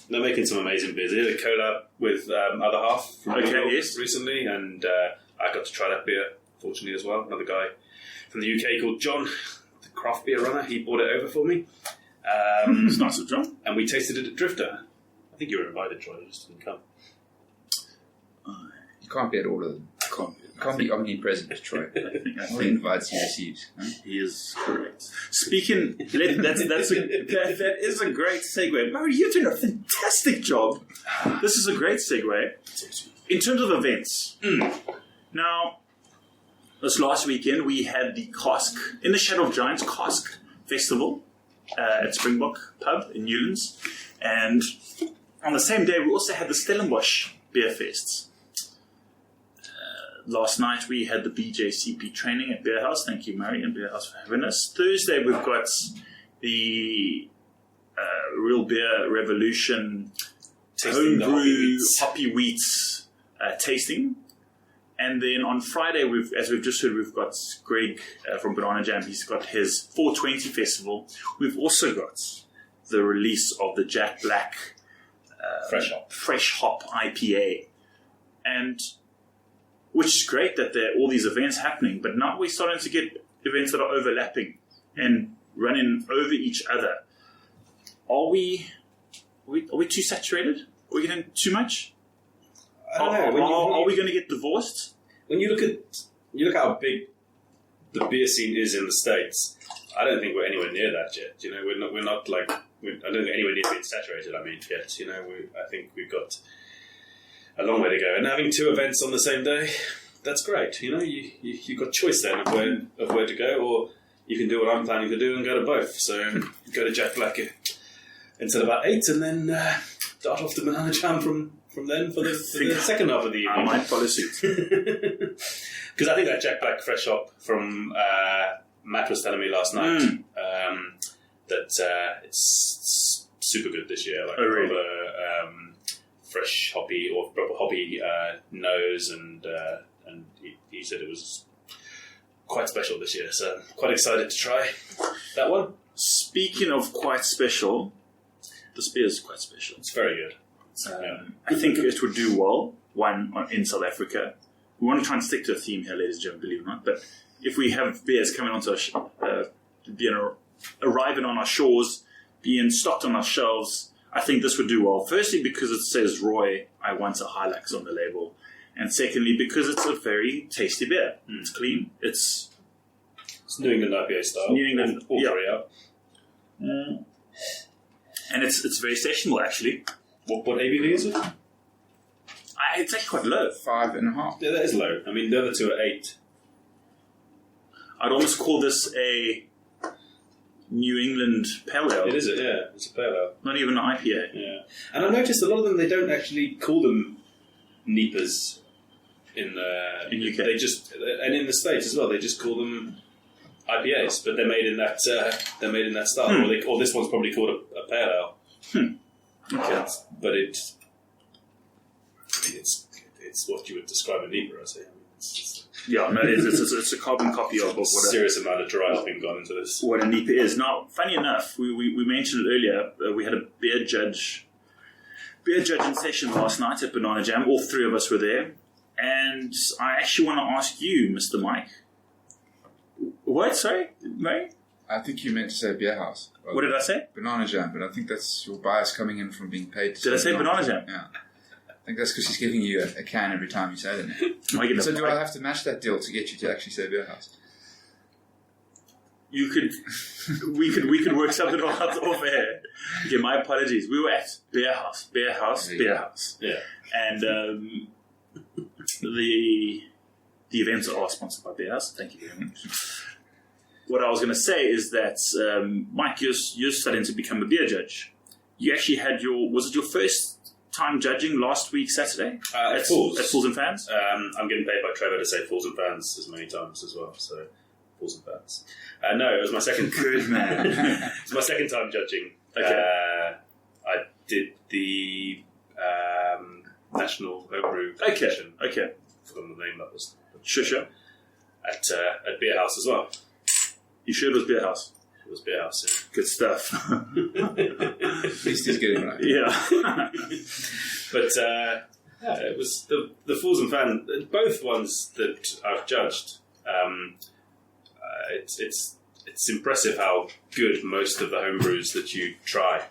Speaker 6: making some amazing beers. They did a collab with Other Half from
Speaker 1: Okay,
Speaker 6: New York
Speaker 1: yes.
Speaker 6: recently, and I got to try that beer, fortunately, as well. Another guy from the UK called John, the craft beer runner, he brought it over for me.
Speaker 1: It's nice of John.
Speaker 6: And we tasted it at Drifter. I think you were invited, Troy, you just didn't come.
Speaker 5: you can't be at all of them. You can't be omnipresent, Troy.
Speaker 1: I
Speaker 5: All
Speaker 1: think
Speaker 5: invites he receives. Huh?
Speaker 1: he is correct. Speaking, that is a great segue. Murray, you're doing a fantastic job. This is a great segue. In terms of events, now, this last weekend we had the Cask, in the Shadow of Giants Cask Festival at Springbok Pub in Newlands. And on the same day we also had the Stellenbosch Beer Fests. Last night we had the BJCP training at Beer House. Thank you, Murray and Beer House, for having us. Thursday we've got the Real Beer Revolution
Speaker 6: Tasting the
Speaker 1: homebrew
Speaker 6: hoppy wheats.
Speaker 1: hoppy wheats tasting. And then on Friday, as we've just heard, we've got Greg from Banana Jam. He's got his 420 festival. We've also got the release of the Jack Black
Speaker 6: Fresh hop.
Speaker 1: Fresh Hop IPA and which is great that there are all these events happening, but now we're starting to get events that are overlapping and running over each other. Are we too saturated? Are we getting too much?
Speaker 6: I don't know.
Speaker 1: Are we going to get divorced?
Speaker 6: When you look how big the beer scene is in the States, I don't think we're anywhere near that yet. You know, we're not like, I don't think anywhere near being saturated. I mean, yet. You know, I think we've got a long way to go. And having 2 events on the same day, that's great. You know, you've got choice then of where to go, or you can do what I'm planning to do and go to both. So go to Jack Black until about 8, and then dart off to Banana Jam from then for the second half of the evening.
Speaker 1: I might follow suit.
Speaker 6: Because I think that Jack Black fresh hop from Matt was telling me last night that it's super good this year. Like
Speaker 1: really?
Speaker 6: Fresh hoppy or proper hoppy nose, and he said it was quite special this year. So quite excited to try that one.
Speaker 1: Speaking of quite special, this beer is quite special.
Speaker 6: It's very good.
Speaker 1: I think it would do well, in South Africa. We want to try and stick to a theme here, ladies and gentlemen, believe it or not. But if we have beers coming onto arriving on our shores, being stocked on our shelves, I think this would do well. Firstly, because it says Roy, I want a Hilux on the label. And secondly, because it's a very tasty beer. It's clean. It's
Speaker 6: New England IPA style.
Speaker 1: New England,
Speaker 6: all
Speaker 1: yeah.
Speaker 6: 3 out.
Speaker 1: And it's very sessionable, actually.
Speaker 6: What ABV is it?
Speaker 1: It's actually quite low.
Speaker 5: 5.5.
Speaker 6: Yeah, that is low. I mean, the other 2 are 8.
Speaker 1: I'd almost call this a New England Pale Ale.
Speaker 6: It is it, yeah. It's a pale ale.
Speaker 1: Not even an IPA.
Speaker 6: Yeah. And I noticed a lot of them, they don't actually call them NEPAs in
Speaker 1: UK.
Speaker 6: They just, and in the States as well, they just call them IPAs, but they're made in that style. Or this one's probably called a pale ale.
Speaker 1: Okay.
Speaker 6: But it's what you would describe a NEPA, I say. I mean, it's just
Speaker 1: Yeah, no, it's a carbon copy of
Speaker 6: a serious amount of dry hopping gone into this.
Speaker 1: what a NEPA is. Now, funny enough, we mentioned it earlier, we had a beer judge in session last night at Banana Jam. All 3 of us were there. And I actually want to ask you, Mr. Mike. What? Sorry? Mary?
Speaker 5: I think you meant to say beer house.
Speaker 1: What did I say?
Speaker 5: Banana Jam, but I think that's your bias coming in from being paid to
Speaker 1: Did I say Banana Jam?
Speaker 5: Yeah. I think that's because he's giving you a can every time you say that.
Speaker 1: I get
Speaker 5: So
Speaker 1: it.
Speaker 5: do I have to match that deal to get you to actually say beer house?
Speaker 1: We could work something out off air. Okay, my apologies. We were at Beer House.
Speaker 6: Yeah.
Speaker 1: And the events are sponsored by Beer House. Thank you very much. What I was going to say is that, Mike, you're starting to become a beer judge. You actually had was it your first time judging last week Saturday?
Speaker 6: At Fools.
Speaker 1: At Fools and Fans?
Speaker 6: I'm getting paid by Trevor to say Fools and Fans as many times as well, so Fools and Fans. No, it was my second.
Speaker 1: Good man.
Speaker 6: It's my second time judging.
Speaker 1: Okay.
Speaker 6: I did the National Homebrew competition.
Speaker 1: Okay.
Speaker 6: I forgot the name that was.
Speaker 1: Sure.
Speaker 6: At Beer House as well.
Speaker 1: You sure it was Beer House?
Speaker 6: It was Beer House, yeah.
Speaker 1: Good stuff.
Speaker 5: At least he's getting it right.
Speaker 1: Yeah.
Speaker 6: But it was the Fools and Fans, both ones that I've judged. It's impressive how good most of the homebrews that you try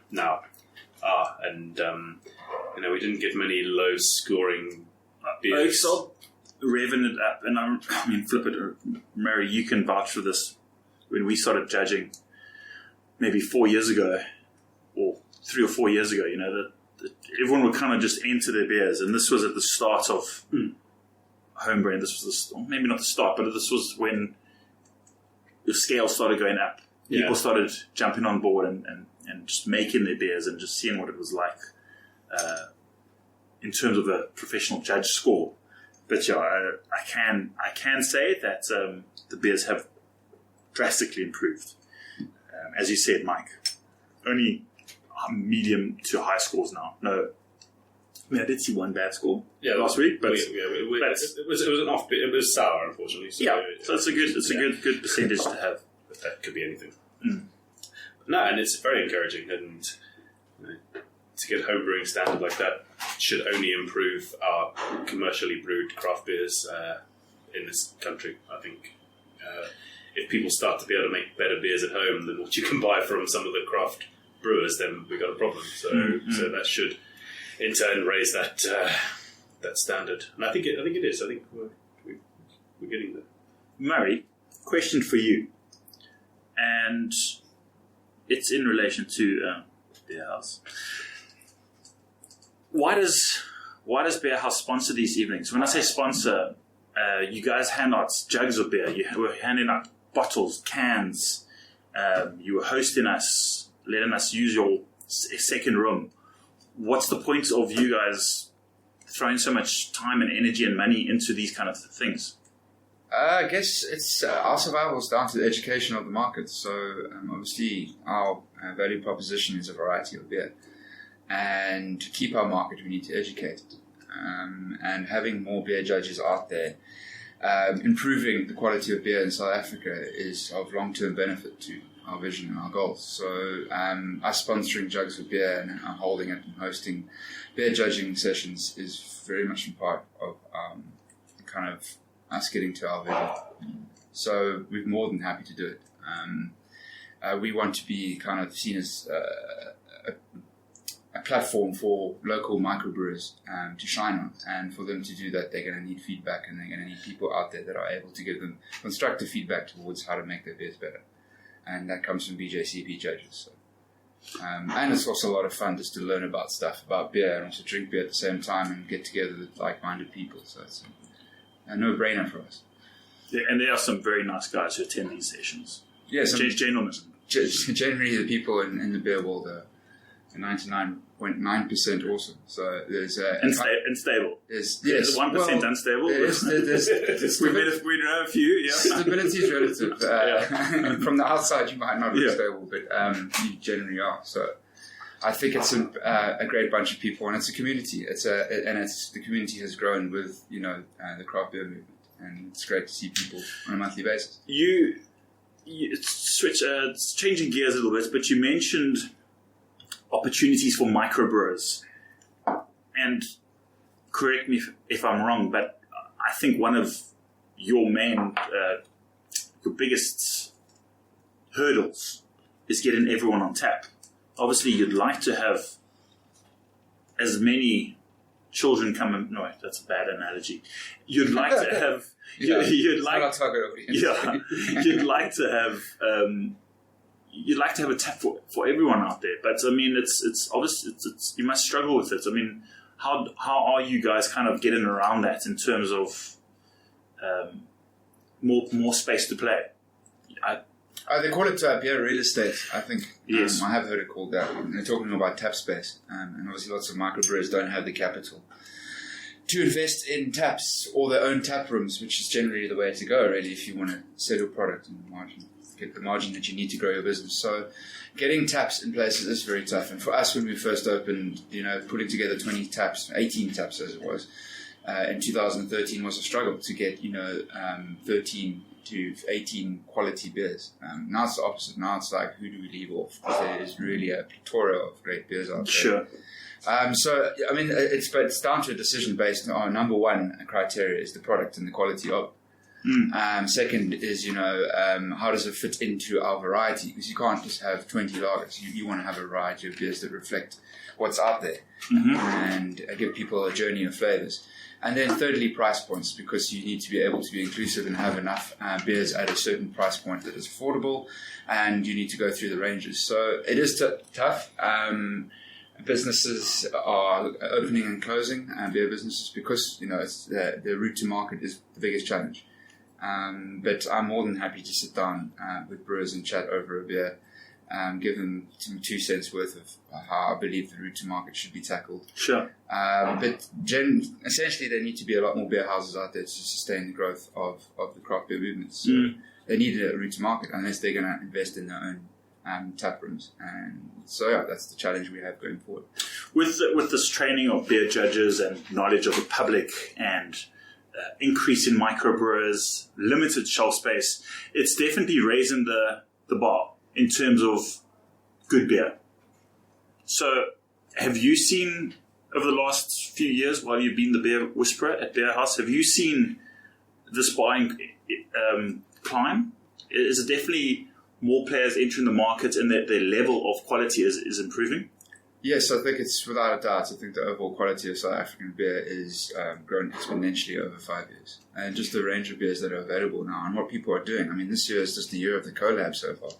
Speaker 6: now are, and we didn't get many low scoring beers.
Speaker 1: So revving it up, and I mean, flip it, Mary, you can vouch for this. When we started judging, maybe 4 years ago, or 3 or 4 years ago, that everyone would kind of just enter their beers, and this was at the start of homebrewing. This was maybe not the start, but this was when the scale started going up.
Speaker 6: Yeah.
Speaker 1: People started jumping on board and just making their beers and just seeing what it was like in terms of a professional judge score. But yeah, I can say that the beers have drastically improved. As you said, Mike, only medium to high scores now. No, I mean, I did see one bad score last week, but
Speaker 6: it was an off. It was sour, unfortunately. So
Speaker 1: so it's a good percentage to have.
Speaker 6: But that could be anything. No, and it's very encouraging, and to get home brewing standard like that should only improve our commercially brewed craft beers in this country. I think if people start to be able to make better beers at home than what you can buy from some of the craft brewers, then we've got a problem. So that should in turn raise that standard. And I think it is. I think we're getting there.
Speaker 1: Murray, question for you, and it's in relation to Beer House. Why does Beer House sponsor these evenings? When I say sponsor, you guys hand out jugs of beer. You were handing out bottles, cans. You were hosting us, letting us use your second room. What's the point of you guys throwing so much time and energy and money into these kind of things?
Speaker 5: I guess it's our survival is down to the education of the market. So obviously our value proposition is a variety of beer. And to keep our market, we need to educate it. And having more beer judges out there, improving the quality of beer in South Africa is of long-term benefit to our vision and our goals. So us sponsoring Jugs of Beer and holding it and hosting beer judging sessions is very much in part of kind of us getting to our vision. So we're more than happy to do it. We want to be kind of seen as a platform for local microbrewers to shine on, and for them to do that, they're going to need feedback, and they're going to need people out there that are able to give them constructive feedback towards how to make their beers better, and that comes from BJCP judges. So. And it's also a lot of fun just to learn about stuff about beer and also drink beer at the same time and get together with like-minded people. So it's a no-brainer for us.
Speaker 1: Yeah, and there are some very nice guys who attend these sessions.
Speaker 5: Yes,
Speaker 1: gentlemen.
Speaker 5: Generally, the people in the beer world are 99.9% awesome. So there's
Speaker 1: unstable.
Speaker 5: Yes,
Speaker 1: 1% unstable. We know a few. Yeah,
Speaker 5: stability is relative. From the outside, you might not look stable, but you generally are. So I think it's a great bunch of people, and it's a community. The community has grown with the craft beer movement, and it's great to see people on a monthly basis.
Speaker 1: You switch, it's changing gears a little bit, but you mentioned opportunities for microbrewers, and correct me if I'm wrong, but I think one of your your biggest hurdles is getting everyone on tap. Obviously, you'd like to have as many children come in. No, that's a bad analogy. You'd like to have. You'd like to have. You'd like to have a tap for everyone out there, but I mean, it's obvious. It's you must struggle with it. I mean, how are you guys kind of getting around that in terms of more space to play?
Speaker 5: They call it beer real estate, I think.
Speaker 1: Yes.
Speaker 5: I have heard it called that. And they're talking about tap space, and obviously lots of microbrewers don't have the capital to invest in taps or their own tap rooms, which is generally the way to go, really, if you want to sell your product and get the margin that you need to grow your business. So getting taps in places is very tough. And for us, when we first opened, putting together 18 taps as it was, in 2013 was a struggle to get, 13 to 18 quality beers. Now it's the opposite. Now it's like, who do we leave off? There is really a plethora of great beers out there.
Speaker 1: Sure.
Speaker 5: So, I mean, it's down to a decision based on number one criteria is the product and the quality of it. Second is, how does it fit into our variety? Because you can't just have 20 lagers. You want to have a variety of beers that reflect what's out there and give people a journey of flavors. And then thirdly, price points, because you need to be able to be inclusive and have enough beers at a certain price point that is affordable, and you need to go through the ranges. So it is tough. Businesses are opening and closing, beer businesses, because it's the route to market is the biggest challenge. But I'm more than happy to sit down with brewers and chat over a beer, give them some 2 cents worth of how I believe the route to market should be tackled.
Speaker 1: Sure.
Speaker 5: But essentially, there need to be a lot more beer houses out there to sustain the growth of the craft beer movement. So they need a route to market unless they're going to invest in their own tap rooms. And so, that's the challenge we have going forward.
Speaker 1: With this training of beer judges and knowledge of the public and increase in microbrewers, limited shelf space, it's definitely raising the bar in terms of good beer. So have you seen over the last few years while you've been the beer whisperer at Beer House? Have you seen this buying climb? Is it definitely more players entering the market and that their level of quality is improving?
Speaker 5: Yes, I think it's without a doubt. I think the overall quality of South African beer is grown exponentially over 5 years. And just the range of beers that are available now and what people are doing. I mean, this year is just the year of the collab so far.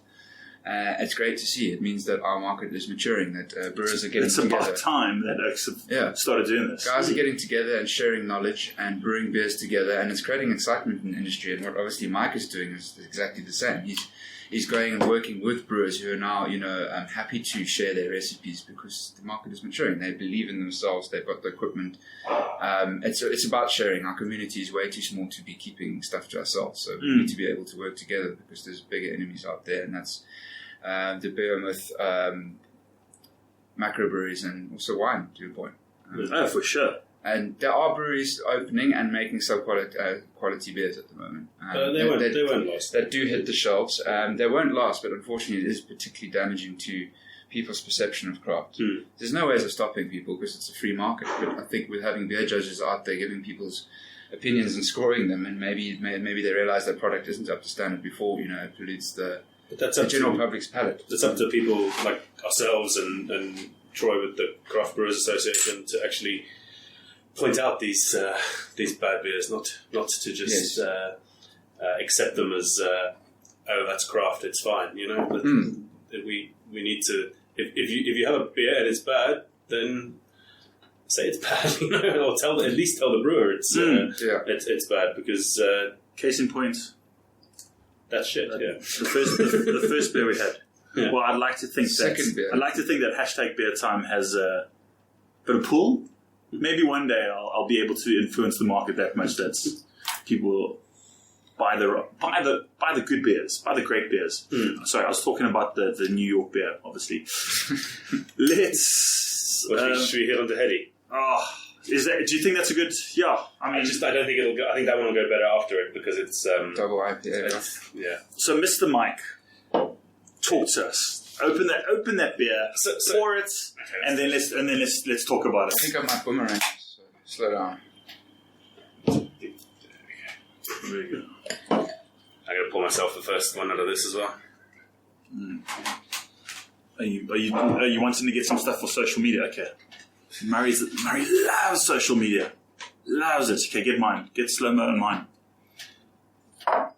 Speaker 5: It's great to see. It means that our market is maturing, that brewers are getting together.
Speaker 1: It's about time that Oaks have started doing this.
Speaker 5: Guys are getting together and sharing knowledge and brewing beers together, and it's creating excitement in the industry. And what obviously Mike is doing is exactly the same. He's going and working with brewers who are now, happy to share their recipes because the market is maturing. They believe in themselves. They've got the equipment. It's about sharing. Our community is way too small to be keeping stuff to ourselves. So we need to be able to work together because there's bigger enemies out there, and that's the Behemoth macro breweries and also wine, to your point.
Speaker 1: For sure.
Speaker 5: And there are breweries opening and making quality beers at the moment.
Speaker 6: They won't last.
Speaker 5: That do hit the shelves. They won't last, but unfortunately it is particularly damaging to people's perception of craft. There's no ways of stopping people because it's a free market. But I think with having beer judges out there giving people's opinions and scoring them, and maybe they realise that product isn't up to standard before, it pollutes the general public's palate.
Speaker 6: It's up to people like ourselves and Troy with the Craft Brewers Association to actually point out these bad beers, not to just accept them as that's craft, it's fine. But we need to. If you have a beer and it's bad, then say it's bad, or at least tell the brewer it's bad because
Speaker 1: case in point.
Speaker 6: That's shit. Yeah.
Speaker 1: The first beer we had. Yeah. Well, I'd like to think that hashtag Beer Time has a bit of pull. Maybe one day I'll be able to influence the market that much that people buy the good beers, buy the great beers. Sorry, I was talking about the New York beer, obviously. Let's.
Speaker 6: Should we hit on the Heady?
Speaker 1: Do you think that's a good? Yeah, I mean,
Speaker 6: I don't think it'll go. I think that one will go better after it because it's
Speaker 5: double IPA.
Speaker 6: Yeah.
Speaker 1: So, Mr. Mike, talk to us. Open that beer, pour it, and then let's talk about it.
Speaker 5: I think I might boomerang. So slow down.
Speaker 1: Very good.
Speaker 6: I'm gonna pour myself the first one out of this as well.
Speaker 1: Are you wanting to get some stuff for social media? Okay. Murray loves social media. Loves it. Okay, get mine. Get slow-mo on mine.
Speaker 5: I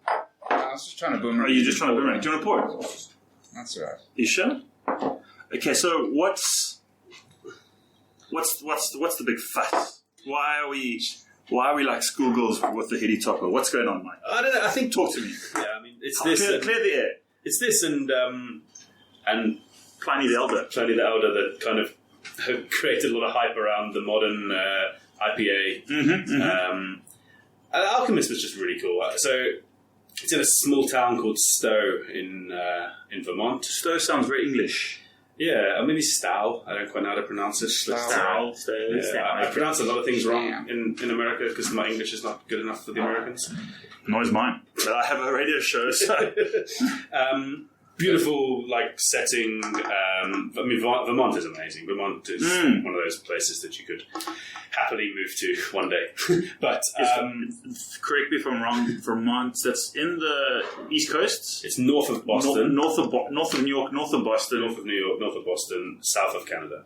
Speaker 5: was just trying to boomerang.
Speaker 1: Are you just trying to boomerang? Do you want to pour it?
Speaker 5: That's all right.
Speaker 1: You sure? Okay, so what's the big fuss? Why are we like schoolgirls with the Heady topper? What's going on, Mike?
Speaker 6: I don't know. I think
Speaker 1: talk to me.
Speaker 6: Yeah, I mean it's this.
Speaker 1: Clear the air.
Speaker 6: It's this and
Speaker 1: Pliny the Elder.
Speaker 6: Pliny the Elder that kind of created a lot of hype around the modern IPA. Alchemist was just really cool. So it's in a small town called Stowe in Vermont.
Speaker 1: Stowe sounds very English.
Speaker 6: Yeah, or maybe Stowe. I don't quite know how to pronounce it.
Speaker 1: Stowe.
Speaker 6: I pronounce a lot of things wrong in America because my English is not good enough for the Americans.
Speaker 1: Nor is mine. I have a radio show. So.
Speaker 6: Beautiful, setting. Vermont is amazing. Vermont is one of those places that you could happily move to one day. But
Speaker 1: correct me if I'm wrong. Vermont, that's in the East Coast.
Speaker 6: It's north of Boston,
Speaker 1: north of New York, north of Boston,
Speaker 6: north of New York, north of Boston, south of Canada,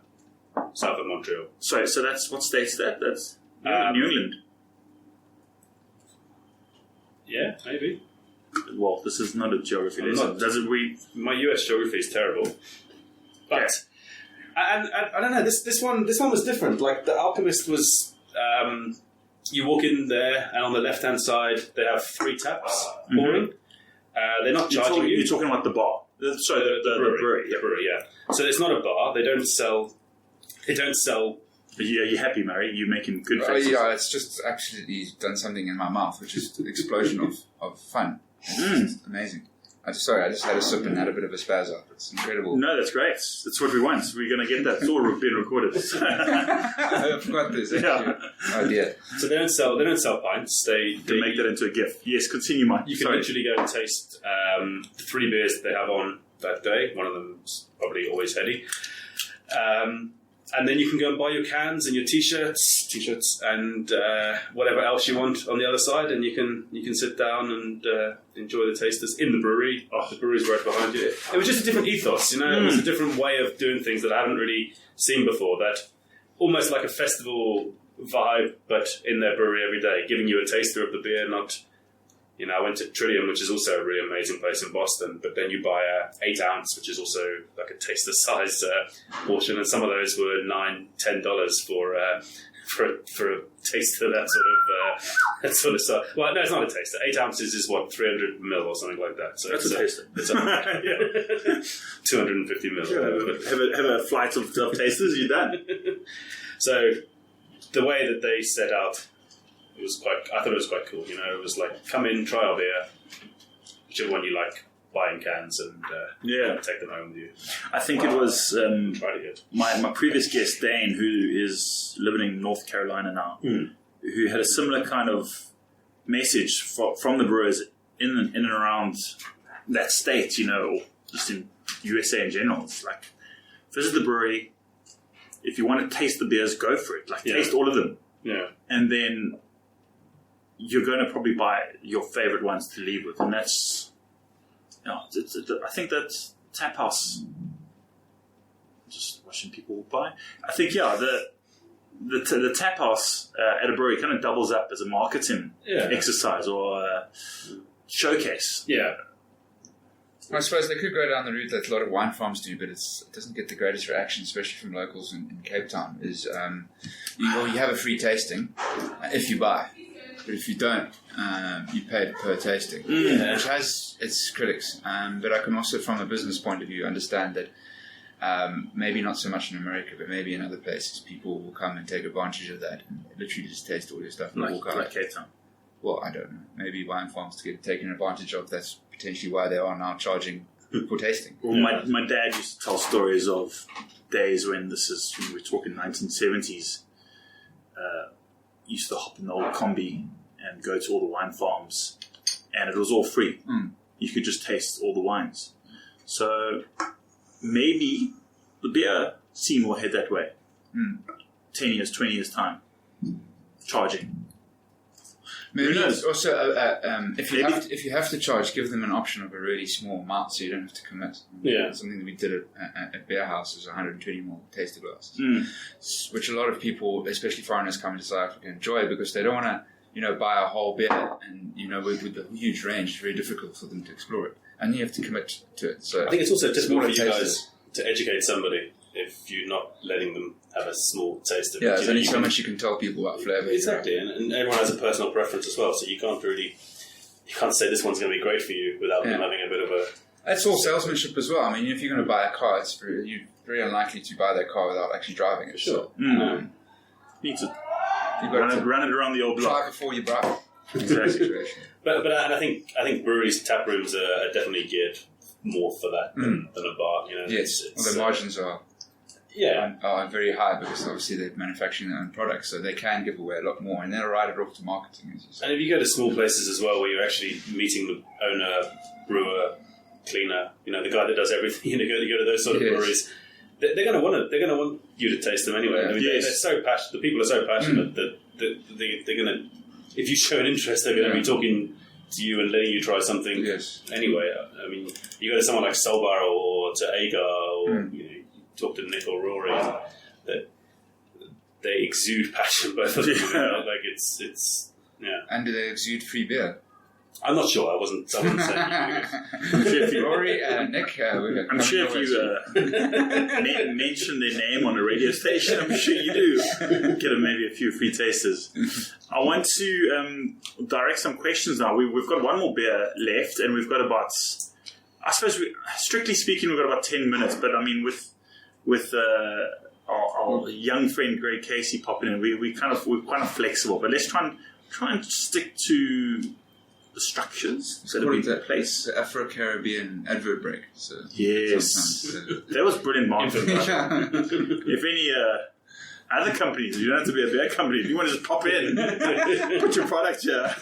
Speaker 6: south of Montreal.
Speaker 1: Sorry, so that's what state is that? That's New England.
Speaker 6: Yeah, maybe.
Speaker 1: Well, this is not a geography lesson. Doesn't read.
Speaker 6: My US geography is terrible. But I don't know. This one was different. Like the Alchemist was. You walk in there, and on the left hand side they have 3 taps pouring. They're not charging you.
Speaker 1: You're talking about the bar. Sorry, the brewery.
Speaker 6: The brewery. Yeah. So it's not a bar. They don't sell.
Speaker 1: Are you happy, Murray? You're making good faces.
Speaker 5: Yeah, it's just actually done something in my mouth, which is an explosion of fun. It's amazing. I just had a sip and had a bit of a spaz up. It's incredible.
Speaker 1: No, that's great. That's what we want. We're going to get that. It's all being recorded.
Speaker 5: I forgot this. Oh dear.
Speaker 6: So they don't sell pints. They
Speaker 1: make that into a gift. Yes, continue, Mike.
Speaker 6: You can literally go and taste the 3 beers that they have on that day. One of them's probably always Heady. And then you can go and buy your cans and your t-shirts, and whatever else you want on the other side, and you can sit down and enjoy the tasters in the brewery. Oh, the brewery's right behind you. It was just a different ethos, It was a different way of doing things that I hadn't really seen before. That almost like a festival vibe, but in their brewery every day, giving you a taster of the beer, not. I went to Trillium, which is also a really amazing place in Boston, but then you buy a 8 ounce, which is also like a taster size portion, and some of those were $9-10 for a taster that sort of stuff. Well, no, it's not a taster. 8 ounces is 300 ml or something like that. So
Speaker 1: That's a taster.
Speaker 6: It's 250 ml.
Speaker 1: Have a flight of tasters. You done?
Speaker 6: So the way that they set out. I thought it was quite cool. It was like, come in, try our beer, whichever one you like, buy in cans and take them home with you.
Speaker 1: I think it was
Speaker 6: Try to get
Speaker 1: my previous guest, Dane, who is living in North Carolina now, who had a similar kind of message from the brewers in and around that state, or just in USA in general. It's like, visit the brewery. If you want to taste the beers, go for it. Taste all of them.
Speaker 6: Yeah.
Speaker 1: And then you're going to probably buy your favorite ones to leave with, and that's, I think that's Tap House. Just watching people buy. I think the Tap House at a brewery kind of doubles up as a marketing exercise or a showcase.
Speaker 6: Yeah.
Speaker 5: I suppose they could go down the route that a lot of wine farms do, but it doesn't get the greatest reaction, especially from locals in Cape Town. Is you have a free tasting if you buy. But if you don't, you pay per tasting, which has its critics. But I can also, from a business point of view, understand that maybe not so much in America, but maybe in other places, people will come and take advantage of that and literally just taste all your stuff and walk out.
Speaker 1: Like Cape Town.
Speaker 5: Well, I don't know. Maybe wine farms get taken advantage of. That's potentially why they are now charging for tasting.
Speaker 1: Well, my dad used to tell stories of days when we're talking 1970s. Used to hop in the old combi and go to all the wine farms, and it was all free. You could just taste all the wines. So maybe the beer scene will head that way. 10 years, 20 years time, charging.
Speaker 5: Maybe
Speaker 1: Who knows?
Speaker 5: also, if you have to charge, give them an option of a really small amount, so you don't have to commit. Something that we did at Beer House was 120 ml taster glasses, which a lot of people, especially foreigners coming to South Africa, enjoy because they don't want to, buy a whole beer, and with the huge range, it's very difficult for them to explore it, and you have to commit to it. So
Speaker 6: I think it's also difficult for you
Speaker 5: tasters.
Speaker 6: guys to educate somebody if you're not letting them have a small taste of it.
Speaker 5: There's only so much you can tell people about flavour.
Speaker 6: Exactly, and everyone has a personal preference as well, so you can't say this one's going to be great for you without them having a bit of a...
Speaker 5: That's all salesmanship as well. I mean, if you're going to buy a car, you're very unlikely to buy that car without actually driving it.
Speaker 6: Sure.
Speaker 5: So,
Speaker 1: Need to
Speaker 5: you've got to
Speaker 1: run it around the old block.
Speaker 5: try before you buy.
Speaker 1: Exactly.
Speaker 6: But I think breweries, tap rooms are definitely geared more for that than a bar.
Speaker 5: Yes, the margins are very high because obviously they're manufacturing their own products, so they can give away a lot more, and they'll write it off to marketing. As you say.
Speaker 6: And if you go to small places as well, where you're actually meeting the owner, brewer, cleaner, the guy that does everything, you go to those sort of breweries. They're going to want you to taste them anyway. I mean, they're so passionate. The people are so passionate that they're going to. If you show an interest, they're going to be talking to you and letting you try something.
Speaker 5: Yes.
Speaker 6: Anyway, I mean, you go to someone like Soul Barrel or to Agar or you talk to Nick or Rory, that they exude passion. Both of them, like it's.
Speaker 5: And do they exude free beer?
Speaker 6: I'm not sure. I wasn't saying.
Speaker 5: Rory and Nick,
Speaker 1: I'm sure if you mention their name on a radio station, I'm sure you do get maybe a few free tasters. I want to direct some questions now. We've got one more beer left, and we've got about, I suppose, strictly speaking, we've got about 10 minutes. But I mean, with our young friend Greg Casey popping in, we're kind of flexible. But let's try and stick to the structures that have been in place.
Speaker 5: The Afro-Caribbean advert break. So
Speaker 1: yes. That was brilliant marketing. If any other companies, you don't have to be a beer company, if you want to just pop in, put your product here,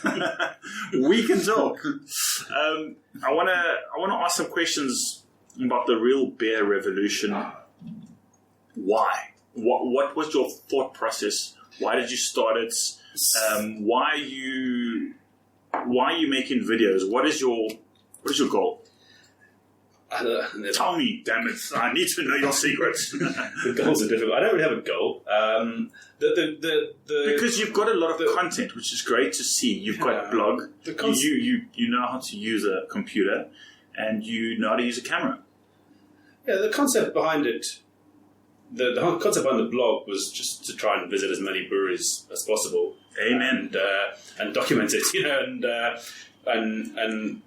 Speaker 1: we can talk. I want to ask some questions about the real beer revolution. Why what was your thought process? Why did you start it? Why are you making videos? What is your goal? Tell me, damn it! I need to know your secrets.
Speaker 6: The goals are different. I don't really have a goal.
Speaker 1: Because you've got a lot of content, which is great to see. You've got a blog. You know how to use a computer, and you know how to use a camera.
Speaker 6: Yeah, the concept behind it, the concept behind the blog was just to try and visit as many breweries as possible.
Speaker 1: Amen.
Speaker 6: And document it, and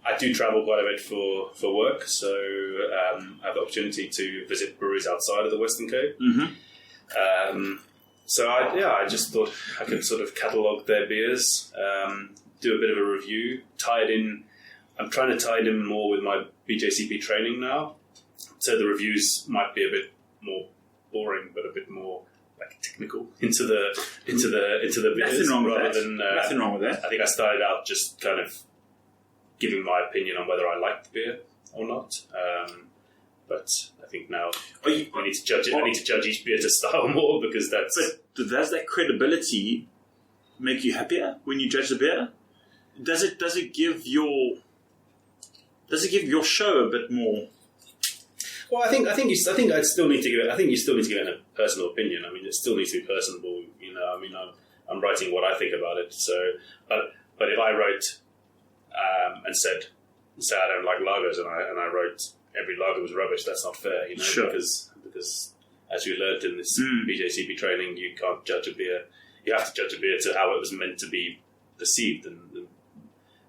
Speaker 6: I do travel quite a bit for work, so I have the opportunity to visit breweries outside of the Western Cape.
Speaker 1: Mm-hmm.
Speaker 6: So I just thought I could sort of catalogue their beers, do a bit of a review, tie it in. I'm trying to tie it in more with my BJCP training now, so the reviews might be a bit more boring, but a bit more like technical into the beers.
Speaker 1: Nothing wrong with
Speaker 6: rather
Speaker 1: that.
Speaker 6: than
Speaker 1: Nothing wrong with that.
Speaker 6: I think I started out just kind of giving my opinion on whether I liked the beer or not. But I think now I need to judge it. I need to judge each beer to style more because that's.
Speaker 1: But does that credibility make you happier when you judge the beer? Does it give your show a bit more?
Speaker 6: Well, I think I still need to give it. I think you still need to give it a personal opinion. I mean, it still needs to be personable. I mean, I'm writing what I think about it. So, but if I wrote and said I don't like lagers, and I wrote every lager was rubbish, that's not fair.
Speaker 1: Sure.
Speaker 6: Because as you learned in this BJCP training, you can't judge a beer. You have to judge a beer to how it was meant to be perceived. And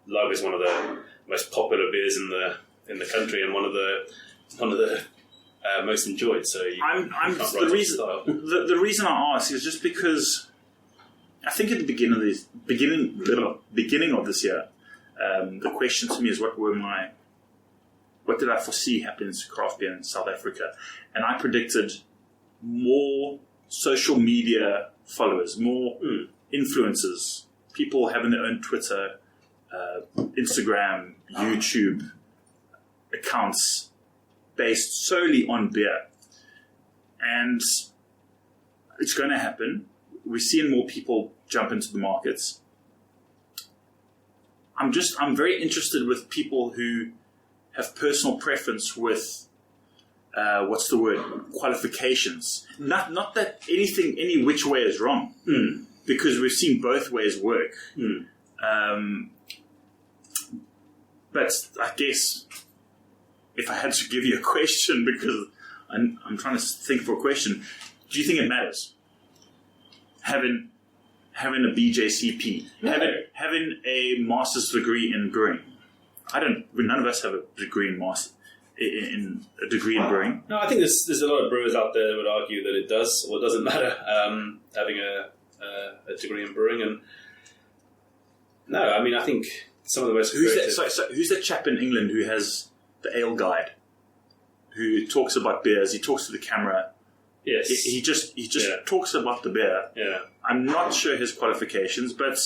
Speaker 6: lager is one of the most popular beers in the country, and one of the most enjoyed. So
Speaker 1: the reason I ask is just because I think at the beginning of this year, the question to me is what did I foresee happening to craft beer in South Africa, and I predicted more social media followers, more influencers, people having their own Twitter, Instagram, YouTube accounts based solely on beer. And it's going to happen. We're seeing more people jump into the markets. I'm very interested with people who have personal preference with qualifications. Not that anything any which way is wrong, because we've seen both ways work. But I guess if I had to give you a question, because I'm trying to think for a question, do you think it matters having a BJCP, having a master's degree in brewing? None of us have a degree in brewing.
Speaker 6: No, I think there's a lot of brewers out there that would argue that it does or it doesn't matter having a degree in brewing. And no, I mean, I think some of the most
Speaker 1: who's that chap in England who has the ale guide, who talks about beers? He talks to the camera.
Speaker 6: Yes,
Speaker 1: he just talks about the beer.
Speaker 6: Yeah,
Speaker 1: I'm not sure his qualifications, but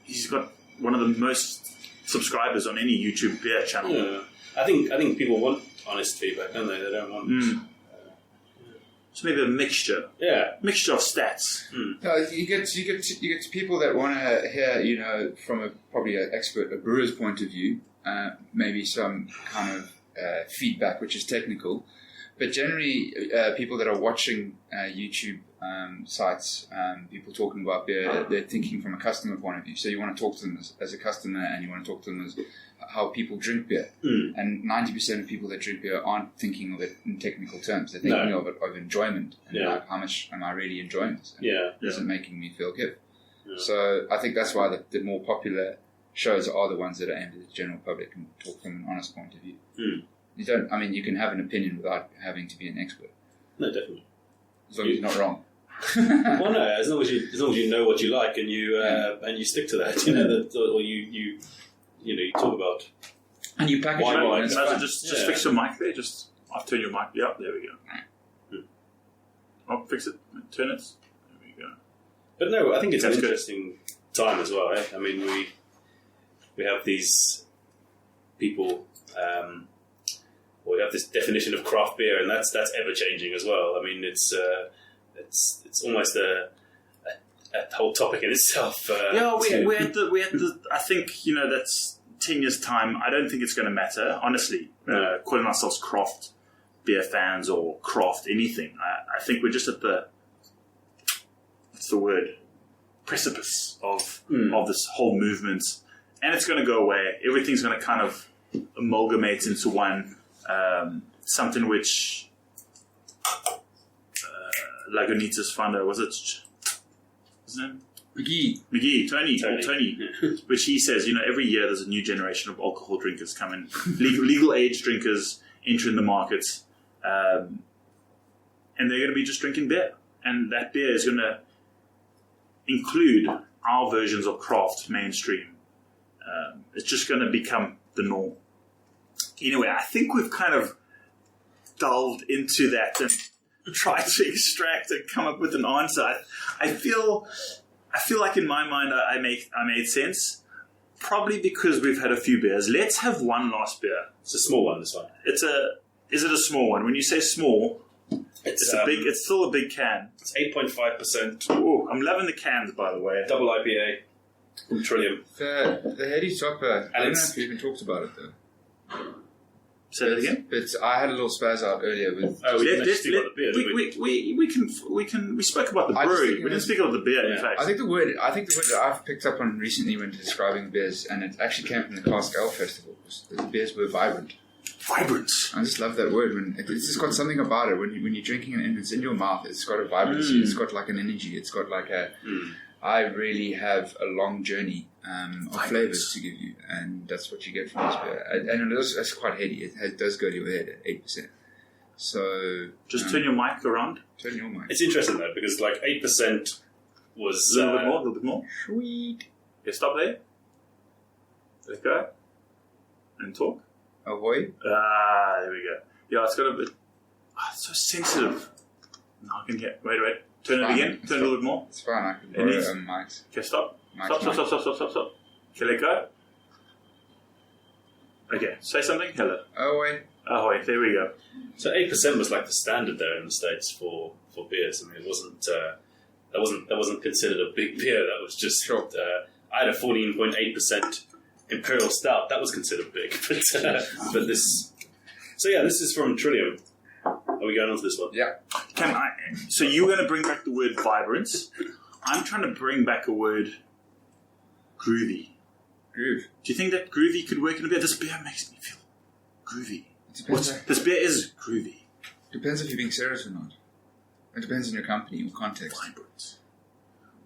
Speaker 1: he's got one of the most subscribers on any YouTube beer channel.
Speaker 6: Yeah. I think people want honest feedback, don't they? They don't want.
Speaker 1: So maybe a mixture.
Speaker 6: Yeah,
Speaker 1: mixture of stats.
Speaker 5: No, you get to people that want to hear, from probably an expert, a brewer's point of view, maybe some kind of feedback which is technical, but generally people that are watching YouTube sites, people talking about beer, they're thinking from a customer point of view. So you want to talk to them as a customer, and you want to talk to them as how people drink beer. And 90% of people that drink beer aren't thinking of it in technical terms. They're thinking of it of enjoyment, and like, how much am I really enjoying this? And is it making me feel good? Yeah. So I think that's why the more popular shows are the ones that are aimed at the general public and talk from an honest point of view. You can have an opinion without having to be an expert.
Speaker 6: No, definitely.
Speaker 5: As long as you're not wrong.
Speaker 6: Well, no, as long as you know what you like and you stick to that, or you talk about.
Speaker 5: And you package it up.
Speaker 1: Just fix your mic there. I'll turn your mic. Yep, there we go. I'll fix it. Turn it. There we go.
Speaker 6: But no, I think it's an interesting time as well. I mean, we have these people. or we have this definition of craft beer, and that's ever changing as well. I mean, it's almost a whole topic in itself.
Speaker 1: We're at the. I think that's 10 years time. I don't think it's going to matter, honestly. Calling ourselves craft beer fans or craft anything. I think we're just at the. What's the word? Precipice of this whole movement, and it's going to go away. Everything's going to kind of amalgamate into one, something which Lagunitas founder, was it his name? Tony, which he says, every year there's a new generation of alcohol drinkers coming, legal age drinkers entering the market, and they're going to be just drinking beer, and that beer is going to include our versions of craft mainstream. It's just going to become the norm. Anyway, I think we've kind of delved into that and tried to extract and come up with an answer. I feel like in my mind I made sense. Probably because we've had a few beers. Let's have one last beer.
Speaker 6: It's a small one, this one.
Speaker 1: Is it a small one? When you say small, it's still a big can.
Speaker 6: It's 8.5%.
Speaker 1: Ooh, I'm loving the cans, by the way.
Speaker 6: Double IPA from Trillium.
Speaker 5: The heady topper, I don't know if we even talked about it though.
Speaker 1: Say that again?
Speaker 5: But I had a little spaz out earlier with.
Speaker 1: We spoke about the brewery. We didn't speak about the beer, in fact.
Speaker 5: I think the word that I've picked up on recently when describing beers, and it actually came from the Cask Ale Festival, was that the beers were vibrant.
Speaker 1: Vibrant.
Speaker 5: I just love that word. It's just got something about it. When you're drinking it and it's in your mouth, it's got a vibrancy. It's got like an energy. It's got like a. I really have a long journey of flavors to give you, and that's what you get from this beer. And it's quite heady. It does go to your head at 8%. So
Speaker 1: just turn your mic around.
Speaker 5: Turn your mic.
Speaker 6: It's interesting though, because like 8% was
Speaker 1: a little bit more.
Speaker 5: Sweet.
Speaker 1: Okay, stop there. Let's go and talk.
Speaker 5: Ahoy.
Speaker 1: There we go. Yeah, it's got a bit. It's so sensitive. No, I can hear. Wait. Turn it again. Turn it a little bit more.
Speaker 5: It's fine. I can borrow mics.
Speaker 1: Okay, stop. Stop. Okay, let go. Okay, say something. Hello. Ahoy. There we go.
Speaker 6: So 8% was like the standard there in the States for beers. I mean, it wasn't that wasn't considered a big beer. That was just.
Speaker 5: Sure.
Speaker 6: I had a 14.8% Imperial Stout. That was considered big, but this. So yeah, this is from Trillium. Are we going on to this one?
Speaker 5: Yeah.
Speaker 1: So you're going to bring back the word vibrance. I'm trying to bring back a word groovy.
Speaker 5: Groove.
Speaker 1: Do you think that groovy could work in a beer? This beer makes me feel groovy. This beer is groovy.
Speaker 5: Depends if you're being serious or not. It depends on your company or context.
Speaker 1: Vibrance.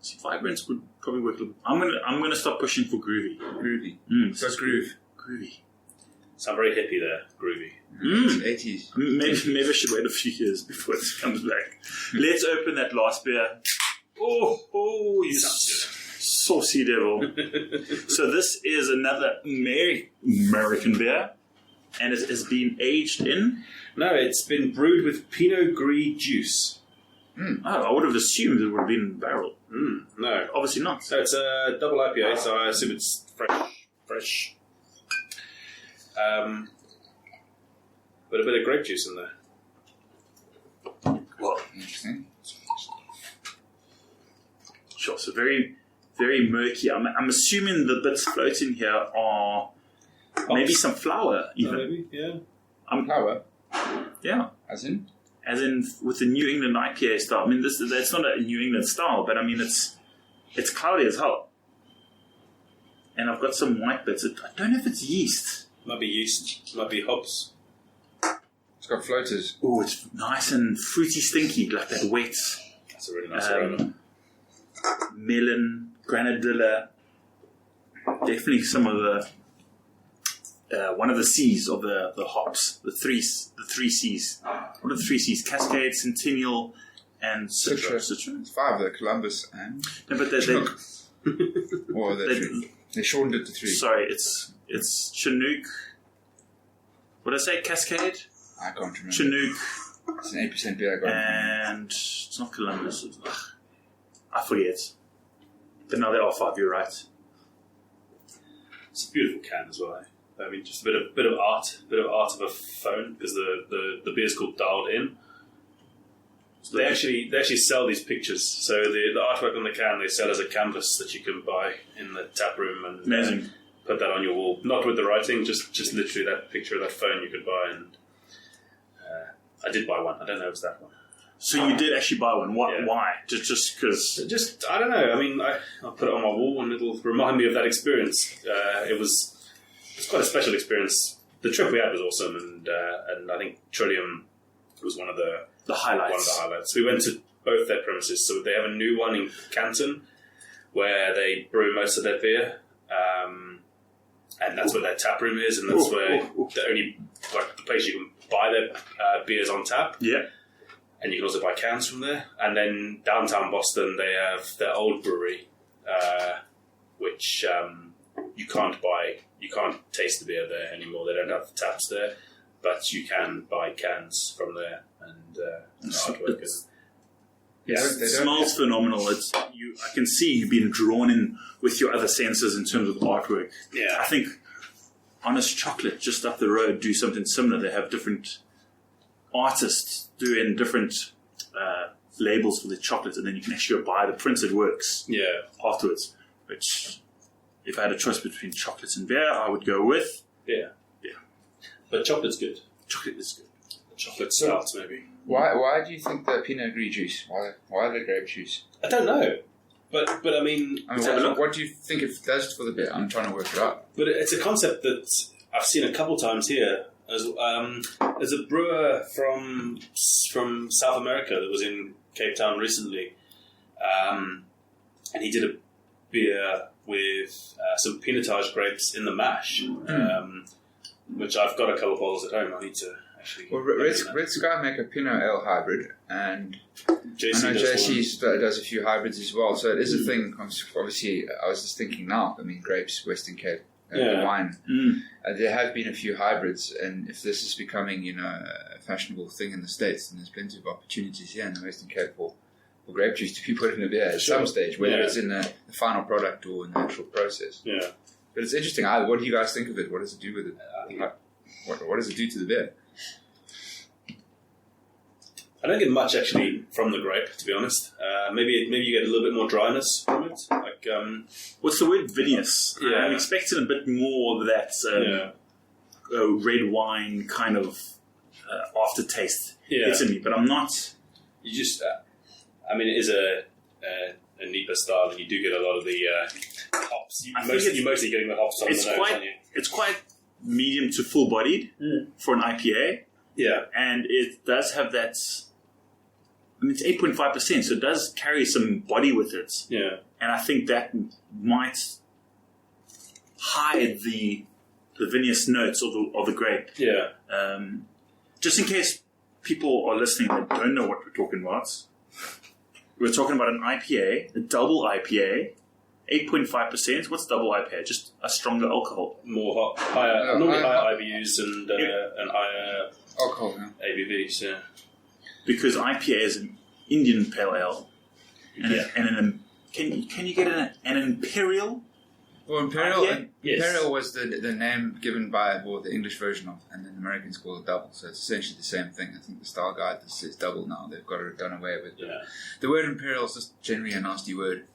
Speaker 1: See, vibrance would probably work a little. I'm gonna start pushing for groovy.
Speaker 5: Groovy.
Speaker 1: So
Speaker 5: groove.
Speaker 1: Groovy.
Speaker 6: Sound very hippie there, groovy.
Speaker 5: It's 80s.
Speaker 1: Maybe I should wait a few years before this comes back. Let's open that last beer. Oh, you saucy devil. So this is another American beer, and it has been aged in?
Speaker 6: No, it's been brewed with Pinot Gris juice.
Speaker 1: Oh, I would have assumed it would have been barrel.
Speaker 6: No.
Speaker 1: Obviously not.
Speaker 6: So it's a double IPA, so I assume it's fresh. But a bit of grape juice in there.
Speaker 1: Well,
Speaker 5: Interesting.
Speaker 1: sure. So very, very murky. I'm assuming the bits floating here are maybe some flour, even.
Speaker 6: Maybe, yeah.
Speaker 5: Flour?
Speaker 1: Yeah.
Speaker 5: As in
Speaker 1: with the New England IPA style. I mean, that's not a New England style, but I mean, it's cloudy as hell. And I've got some white bits. I don't know if it's yeast.
Speaker 6: Might be yeast. Might be hops.
Speaker 5: it's got floaters.
Speaker 1: Oh, it's nice and fruity, stinky, like that wet
Speaker 6: That's a really nice aroma.
Speaker 1: melon, granadilla. Definitely some of the one of the C's of the hops. The three C's. What are the three C's? Cascade, Centennial, and Citra.
Speaker 5: It's five there, Columbus and...
Speaker 1: No, but
Speaker 5: or they shortened it to three.
Speaker 1: Sorry, it's Chinook. What did I say? Cascade?
Speaker 5: I can't remember.
Speaker 1: Chinook.
Speaker 5: It's an 8% beer I got.
Speaker 1: And it's not Columbus. I forget. But no, there are five, you're right.
Speaker 6: It's a beautiful can as well. I mean, just a bit of art of a phone, because the beer's called Dialed In. So they actually sell these pictures. So the artwork on the can they sell as a canvas that you can buy in the tap room and
Speaker 1: Amazing.
Speaker 6: Put that on your wall. Not with the writing, just literally that picture of that phone you could buy. And I did buy one. I don't know if it's that one.
Speaker 1: So you did actually buy one. Why?
Speaker 6: Yeah.
Speaker 1: Why? Just because?
Speaker 6: Just I don't know. I mean, I'll put it on my wall and it'll remind me of that experience. It's quite a special experience. The trip we had was awesome, and I think Trillium was one of the highlights. We went to both their premises. So they have a new one in Canton where they brew most of their beer, and that's where their tap room is, and that's where the only the place you can buy their beers on tap.
Speaker 1: Yeah.
Speaker 6: And you can also buy cans from there. And then downtown Boston, they have their old brewery, which you can't buy. You can't taste the beer there anymore. They don't have the taps there, but you can buy cans from there. And the artwork is...
Speaker 1: Yeah, it smells phenomenal. I can see you being drawn in with your other senses in terms of artwork.
Speaker 6: Yeah.
Speaker 1: I think Honest Chocolate, just up the road, do something similar. They have different artists doing different labels for the chocolates, and then you can actually go buy the printed works afterwards. Which, if I had a choice between chocolates and beer, I would go with
Speaker 6: Yeah. But chocolate's good.
Speaker 1: chocolate is good.
Speaker 6: Chocolate stout, maybe.
Speaker 5: Why do you think the Pinot Gris juice? Why the grape juice?
Speaker 6: I don't know. But I mean...
Speaker 5: What do you think it does for the beer? I'm trying to work it out.
Speaker 6: But it's a concept that I've seen a couple times here. There's a brewer from South America that was in Cape Town recently, and he did a beer with some Pinotage grapes in the mash, which I've got a couple of bottles at home. I need to actually...
Speaker 5: Well, Red Sky make a Pinot Ale hybrid, and
Speaker 6: JC
Speaker 5: I know
Speaker 6: does
Speaker 5: JC does a few hybrids as well, so it is a thing. Obviously, I was just thinking now, I mean, grapes, Western Cape, the wine. There have been a few hybrids, and if this is becoming, a fashionable thing in the States, then there's plenty of opportunities here in the Western Cape for grape juice to be put in a beer at some stage, whether it's in the final product or in the actual process.
Speaker 6: Yeah.
Speaker 5: But it's interesting. What do you guys think of it? What does it do with it? What does it do to the beer?
Speaker 6: I don't get much actually from the grape, to be honest. Maybe you get a little bit more dryness from it. Like
Speaker 1: what's the word? Vinous.
Speaker 6: Yeah.
Speaker 1: I'm expecting a bit more of that red wine kind of aftertaste hitting me, but I'm not.
Speaker 6: You just, it is a Nipa style, and you do get a lot of the hops. You're mostly getting the hops on the nose, aren't you?
Speaker 1: It's quite medium to full bodied for an IPA.
Speaker 6: Yeah,
Speaker 1: and it does have that. It's 8.5%, so it does carry some body with it.
Speaker 6: Yeah,
Speaker 1: and I think that might hide the vinous notes of the grape.
Speaker 6: Yeah.
Speaker 1: Just in case people are listening that don't know what we're talking about, we're talking about an IPA, a double IPA, 8.5%. What's double IPA? Just a stronger alcohol.
Speaker 6: More higher IBUs and higher
Speaker 5: alcohol,
Speaker 6: ABVs. Yeah.
Speaker 1: Because IPA is an Indian pale ale, and can you get an imperial?
Speaker 5: Well, Imperial
Speaker 1: Yes.
Speaker 5: Imperial was the name given by the English version of, and then Americans call it double. So it's essentially the same thing. I think the style guide that says double now, they've got it done away with.
Speaker 6: Yeah.
Speaker 5: The word Imperial is just generally a nasty word.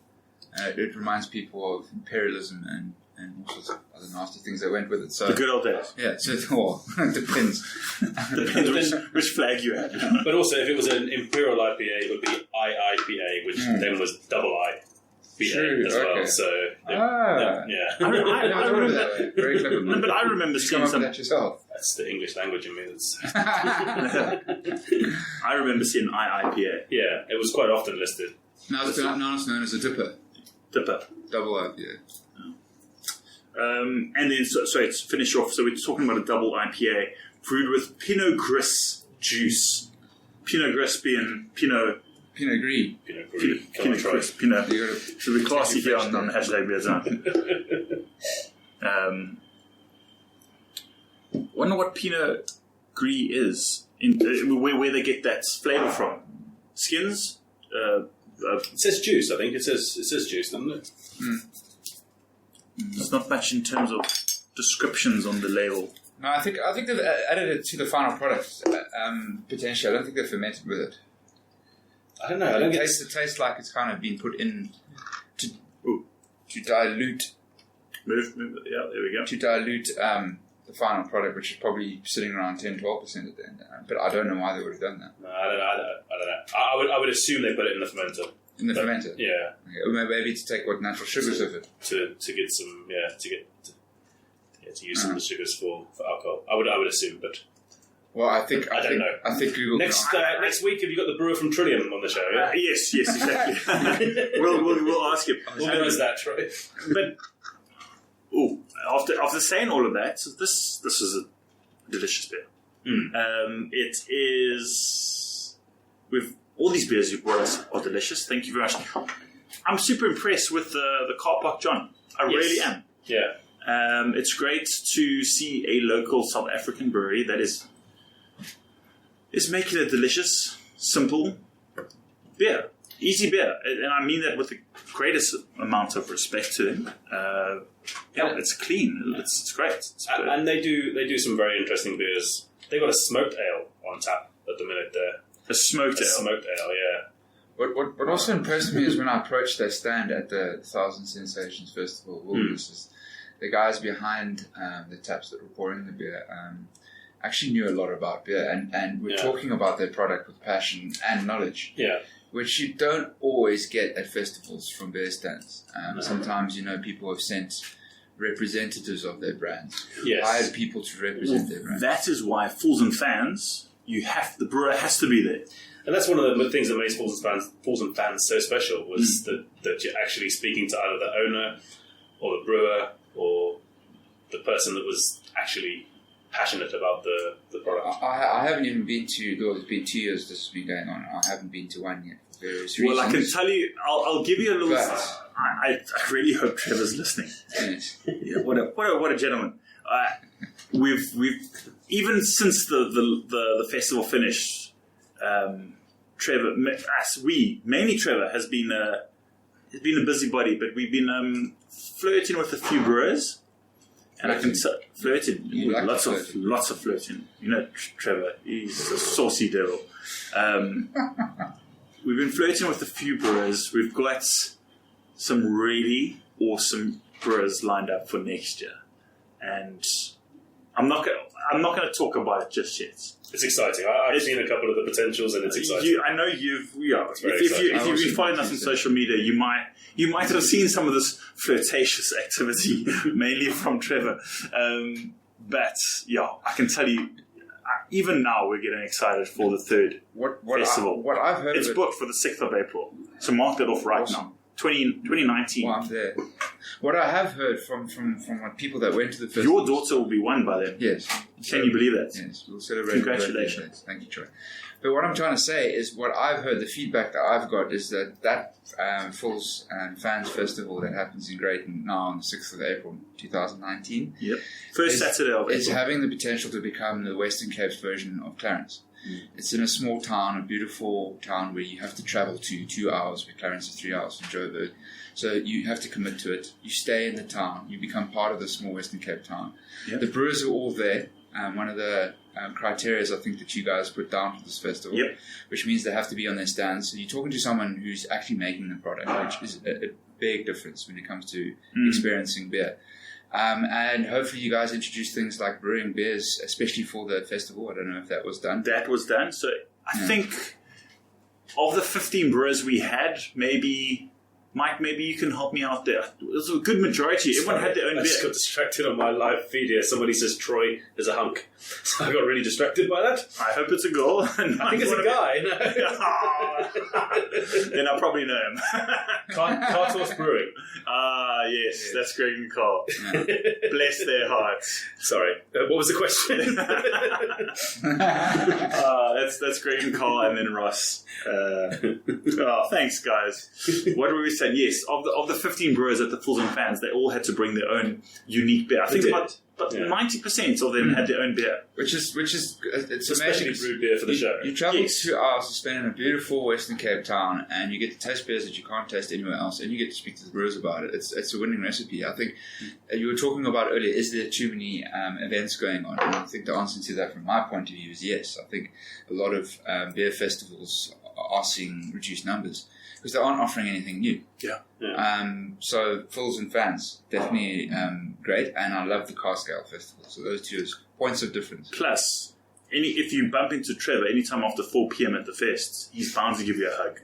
Speaker 5: It reminds people of imperialism and all sorts of other nasty things that went with it. So
Speaker 1: The good old days.
Speaker 5: yeah, so it depends.
Speaker 1: Depends which flag you have.
Speaker 6: But also, if it was an Imperial IPA, it would be IIPA, which then was double IPA
Speaker 5: True,
Speaker 6: as well.
Speaker 5: okay.
Speaker 6: so
Speaker 5: Ah.
Speaker 6: yeah.
Speaker 1: I
Speaker 5: Never thought of it that way. Very clever.
Speaker 1: No, but I remember
Speaker 5: You
Speaker 1: seeing
Speaker 5: come up with
Speaker 1: some.
Speaker 5: that yourself.
Speaker 6: That's the English language in me.
Speaker 1: I remember seeing IIPA.
Speaker 6: Yeah, it was quite often listed.
Speaker 5: Now it's known as a dipper.
Speaker 1: Dipper.
Speaker 5: Double IPA.
Speaker 1: And then, sorry, to finish off, so we're talking about a double IPA brewed with Pinot Gris juice. Pinot Gris being Pinot
Speaker 5: Pinot Gris.
Speaker 6: Pinot Gris. Come on, try
Speaker 1: Gris.
Speaker 6: it.
Speaker 1: Pinot.
Speaker 5: You gotta
Speaker 1: Should be classy here on hashtag Beer Time. Wonder what Pinot Gris is, where they get that flavour from. Skins?
Speaker 6: It says juice, I think. It says juice, doesn't it?
Speaker 1: There's not much in terms of descriptions on the label.
Speaker 5: No, I think they've added it to the final product. Potentially, I don't think they've fermented with it.
Speaker 6: I don't know. I don't get
Speaker 5: It tastes like it's kind of been put in to dilute.
Speaker 1: Move, yeah, there we go.
Speaker 5: To dilute the final product, which is probably sitting around 10-12% at the end. But I don't know why they would have done that.
Speaker 6: No, I don't know. I would assume they put it in the fermenter.
Speaker 5: In the fermenter?
Speaker 6: Yeah.
Speaker 5: Okay. Or maybe to take what natural sugars of it.
Speaker 6: To get some, to use some of the sugars for alcohol. I would assume, but...
Speaker 5: Well, I don't
Speaker 6: know.
Speaker 5: I think Google...
Speaker 6: Next week, have you got the brewer from Trillium on the show? Yeah?
Speaker 1: Yes, exactly. we'll ask him.
Speaker 6: Organise that, Troy.
Speaker 1: But after saying all of that, so this is a delicious beer. It is with all these beers you've brought us are delicious. Thank you very much. I'm super impressed with the Car Park John. I really am.
Speaker 6: Yeah.
Speaker 1: It's great to see a local South African brewery that is making a delicious, simple beer. Easy beer. And I mean that with the greatest amount of respect to them. It's clean. It's great. It's
Speaker 6: and they do some very interesting beers. They've got a smoked ale on tap at the minute there.
Speaker 1: A smoked ale?
Speaker 6: Smoked ale, yeah.
Speaker 5: What also impressed me is when I approached their stand at the Thousand Sensations Festival, is the guys behind the taps that were pouring the beer actually knew a lot about beer and were talking about their product with passion and knowledge.
Speaker 6: Yeah.
Speaker 5: Which you don't always get at festivals from beer stands. Sometimes, people have sent representatives of their brands, hired people to represent their brands.
Speaker 1: That is why Fools and Fans, the brewer has to be there.
Speaker 6: And that's one of the things that makes Fools and Fans so special, was that you're actually speaking to either the owner or the brewer or the person that was actually passionate about the product.
Speaker 5: I haven't even been to, it's been 2 years this has been going on. I haven't been to one yet for various reasons.
Speaker 1: Well, I can tell you, I'll give you a little... I really hope Trevor's listening.
Speaker 5: Yes.
Speaker 1: Yeah, what a gentleman. We've even since the festival finished, Trevor, mainly Trevor has been a busybody, but we've been flirting with a few brewers. And I can flirted, lots of flirting. Trevor, he's a saucy devil. We've been flirting with a few brewers. We've got some really awesome brewers lined up for next year, and I'm not going to talk about it just yet.
Speaker 6: It's exciting. I've seen a couple of the potentials, and it's exciting.
Speaker 1: I know you've. Yeah, if you find us on social media, you might have seen some of this flirtatious activity, mainly from Trevor. But yeah, I can tell you, even now we're getting excited for the third festival.
Speaker 5: What I've heard,
Speaker 1: it's booked for the 6th of April, so mark that off right now. 2019.
Speaker 5: Well, I'm there. What I have heard from people that went to the festival...
Speaker 1: Your daughter will be one by then.
Speaker 5: Yes.
Speaker 1: Can you believe that?
Speaker 5: Yes, we'll celebrate.
Speaker 1: Congratulations.
Speaker 5: Thank you, Troy. But what I'm trying to say is what I've heard, the feedback that I've got is that Fools and Fans Festival that happens in Greyton now on the 6th of April 2019...
Speaker 1: Yep. First Saturday of April.
Speaker 5: It's having the potential to become the Western Cape's version of Clarence. It's in a small town, a beautiful town where you have to travel to 2 hours, where Clarence is 3 hours from Joburg. So you have to commit to it. You stay in the town. You become part of the small Western Cape town. Yep. The brewers are all there. One of the criteria I think that you guys put down for this festival, which means they have to be on their stands. So you're talking to someone who's actually making the product, which is a big difference when it comes to experiencing beer. And hopefully you guys introduce things like brewing beers, especially for the festival. I don't know if that was done.
Speaker 1: That was done. So I think of the 15 brewers we had, Mike, maybe you can help me out there. It was a good majority. Everyone had their own beer.
Speaker 6: I just got distracted on my live feed here. Somebody says Troy is a hunk. So I got really distracted by that.
Speaker 1: I hope it's a girl.
Speaker 6: I think it's a guy.
Speaker 1: Then I probably know him.
Speaker 6: Cartos Brewing.
Speaker 1: Yes, that's Greg and Carl. Yeah. Bless their hearts.
Speaker 6: Sorry. What was the question?
Speaker 1: That's Greg and Carl, and then Ross. Thanks, guys. What were we saying? Yes, of the 15 brewers at the Fools and Fans, they all had to bring their own unique beer. I think But
Speaker 6: Yeah.
Speaker 1: 90% of them had their own beer.
Speaker 5: Which is it's
Speaker 6: Especially
Speaker 5: amazing.
Speaker 6: brewed beer for the show.
Speaker 5: You travel
Speaker 1: Yes.
Speaker 5: 2 hours to spend in a beautiful Western Cape town, and you get to taste beers that you can't taste anywhere else, and you get to speak to the brewers about it. It's a winning recipe. I think you were talking about earlier, is there too many events going on? And I think the answer to that from my point of view is yes. I think a lot of beer festivals are seeing reduced numbers because they aren't offering anything new.
Speaker 1: Yeah.
Speaker 5: So Fools and Fans, definitely great, and I love the Carscale Festival. So those two is points of difference.
Speaker 1: Plus, if you bump into Trevor anytime after 4 p.m. at the fest, he's bound to give you a hug.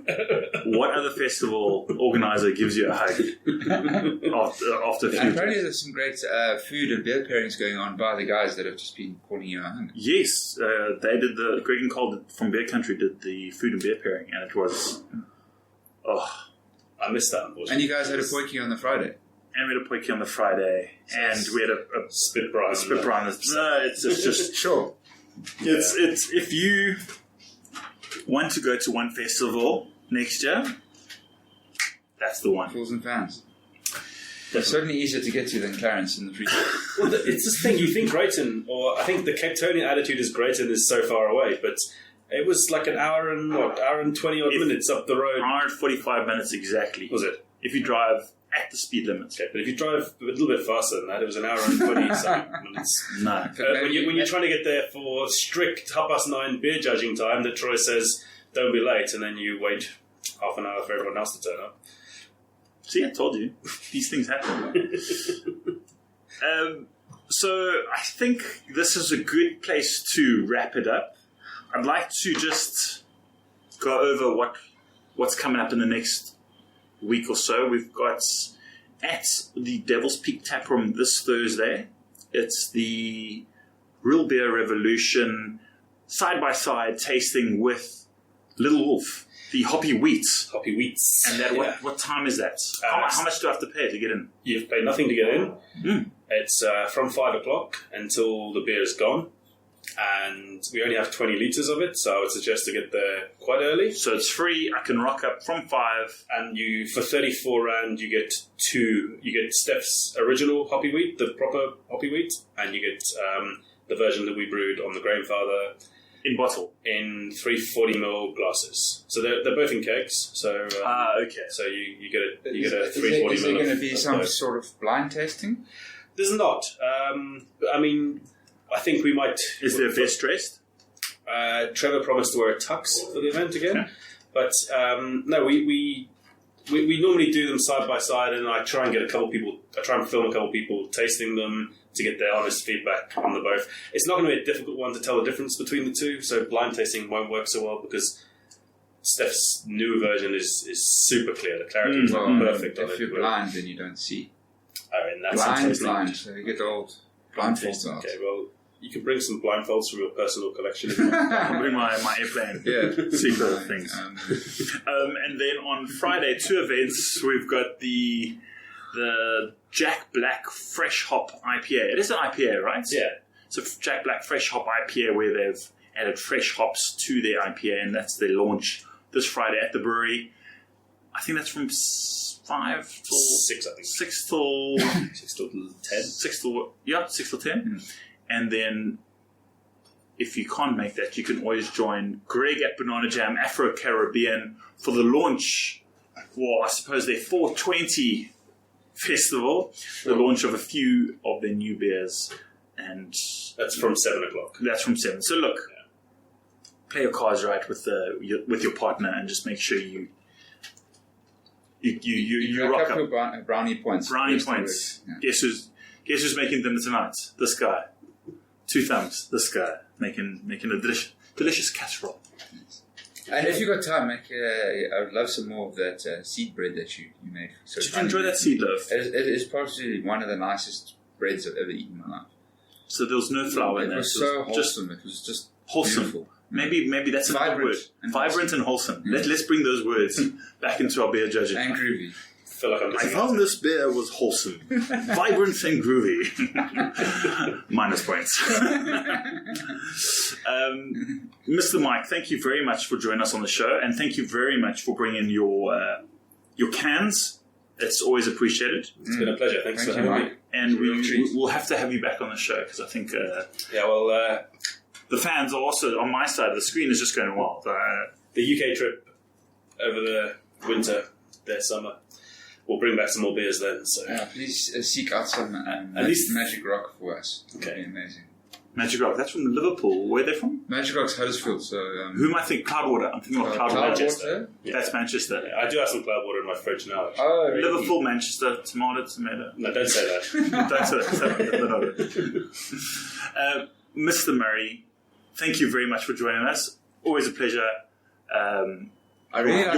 Speaker 1: What other festival organizer gives you a hug after a few
Speaker 5: And apparently
Speaker 1: drinks?
Speaker 5: there's some great food and beer pairings going on by the guys that have just been calling you a hug.
Speaker 1: Yes, they did Greg and Cole from Beer Country did the food and beer pairing, and it was,
Speaker 6: I missed that, unfortunately.
Speaker 5: And you guys had a poikie on the Friday.
Speaker 1: and we had a poikie on the Friday, and we had a
Speaker 6: Spit brine.
Speaker 1: spit brine. It's just
Speaker 5: Sure.
Speaker 1: it's if you want to go to one festival next year, that's the one.
Speaker 5: Fools and Fans. They're certainly easier to get to than Clarence in the free.
Speaker 6: Well, it's this thing. You think Grayton, or I think the Cape Townian attitude is Grayton is so far away, but it was like an hour and 20 odd minutes up the road.
Speaker 1: Hour and 45 minutes exactly.
Speaker 6: Was it?
Speaker 1: If you drive at the speed limit.
Speaker 6: Okay, but if you drive a little bit faster than that, it was an hour and 20 something minutes.
Speaker 1: No.
Speaker 6: When you're trying to get there for strict 9:30 beer judging time that Troy says don't be late, and then you wait half an hour for everyone else to turn up.
Speaker 1: See, I told you. These things happen. So I think this is a good place to wrap it up. I'd like to just go over what's coming up in the next week or so. We've got at the Devil's Peak Taproom this Thursday. It's the Real Beer Revolution side-by-side tasting with Little Wolf. The Hoppy Wheats.
Speaker 6: Hoppy Wheats.
Speaker 1: And that
Speaker 6: Yeah.
Speaker 1: what time is that? How much do I have to pay to get in?
Speaker 6: You've paid nothing to get in.
Speaker 1: Mm.
Speaker 6: It's from 5 o'clock until the beer is gone. And we only have 20 litres of it, so I would suggest to get there quite early.
Speaker 1: So it's free. I can rock up from 5.
Speaker 6: And you, for 34 Rand, you get Steph's original Hoppy Wheat, the proper Hoppy Wheat, and you get the version that we brewed on the Grainfather
Speaker 1: In bottle.
Speaker 6: in 340ml glasses. So they're both in kegs. So
Speaker 1: Okay.
Speaker 6: so you get a
Speaker 5: Is
Speaker 6: 340ml.
Speaker 5: there going to be
Speaker 6: of
Speaker 5: some
Speaker 6: both.
Speaker 5: sort of blind tasting?
Speaker 6: There's not. I mean, I think we might.
Speaker 1: Is there best dressed?
Speaker 6: Trevor promised to wear a tux for the event again,
Speaker 1: Okay.
Speaker 6: but no, we normally do them side by side, and I try and get a couple people. I try and film a couple people tasting them to get their honest feedback on the both. It's not going to be a difficult one to tell the difference between the two, so blind tasting won't work so well because Steph's new version is super clear. The clarity is perfect on
Speaker 5: If
Speaker 6: it.
Speaker 5: you're blind, then you don't see.
Speaker 6: Oh, and that's
Speaker 5: Blind. So you get the old blindfolds out.
Speaker 6: Okay, well, you can bring some blindfolds from your personal collection.
Speaker 1: I'll bring my airplane.
Speaker 5: Yeah.
Speaker 1: Secret things. And then on Friday, 2 events. We've got the Jack Black Fresh Hop IPA. It is an IPA, right?
Speaker 6: Yeah.
Speaker 1: So Jack Black Fresh Hop IPA, where they've added fresh hops to their IPA, and that's their launch this Friday at the brewery. I think that's from 5 till
Speaker 6: 6, I think.
Speaker 1: 6 till
Speaker 6: 6 till 10.
Speaker 1: 6 till 10. And then if you can't make that, you can always join Greg at Banana Jam Afro Caribbean for the launch, or I suppose their 420 festival, the launch of a few of their new beers. And
Speaker 6: That's from 7 o'clock.
Speaker 1: that's from 7. So look, play your cards right with your partner, and just make sure you rock
Speaker 5: rack
Speaker 1: up.
Speaker 5: up your brownie points.
Speaker 1: Brownie
Speaker 5: Rest of
Speaker 1: points.
Speaker 5: it. Yeah.
Speaker 1: Guess who's making dinner tonight? This guy. 2 thumbs. This guy making a delicious casserole.
Speaker 5: And if you got time, I would love some more of that seed bread that you made. So
Speaker 1: Did you enjoy that seed loaf?
Speaker 5: It is probably one of the nicest breads I've ever eaten in my life.
Speaker 1: So there was no flour in
Speaker 5: It
Speaker 1: there.
Speaker 5: was
Speaker 1: so
Speaker 5: so
Speaker 1: it was just
Speaker 5: wholesome. It was just
Speaker 1: wholesome.
Speaker 5: beautiful.
Speaker 1: Maybe that's another
Speaker 5: Vibrant
Speaker 1: word.
Speaker 5: and
Speaker 1: Vibrant and wholesome. Let's bring those words back into our beer judging.
Speaker 5: And groovy.
Speaker 6: I feel like I'm
Speaker 1: I
Speaker 6: missing
Speaker 1: found
Speaker 6: out.
Speaker 1: this beer was wholesome, vibrant and groovy. Minus points. Mr. Mike, thank you very much for joining us on the show, and thank you very much for bringing your cans. It's always appreciated.
Speaker 6: It's been a pleasure. Thanks
Speaker 5: Thank
Speaker 6: for
Speaker 5: you,
Speaker 6: having
Speaker 5: Mike.
Speaker 6: me.
Speaker 1: and
Speaker 5: real treat.
Speaker 1: we'll have to have you back on the show because I think
Speaker 6: Well,
Speaker 1: the fans are also on my side of the screen is just going wild.
Speaker 6: the UK trip over the winter, their summer, we'll bring back some more beers then. So
Speaker 5: Please seek out some
Speaker 6: At least-
Speaker 5: Magic Rock for us.
Speaker 6: Okay.
Speaker 5: That'd be amazing.
Speaker 1: Magic Rock, that's from Liverpool. Where are they from?
Speaker 5: Magic Rock's Huddersfield, so...
Speaker 1: Who am I thinking? Cloudwater. I'm thinking of Cloudwater.
Speaker 5: Cloudwater?
Speaker 1: That's Manchester.
Speaker 6: I do have some cloud water in my fridge now. Actually.
Speaker 5: Oh, really?
Speaker 1: Liverpool, Manchester, tomato.
Speaker 6: No, don't say that.
Speaker 1: Don't say that. Mr. Murray, thank you very much for joining us. Always a pleasure.
Speaker 5: I really like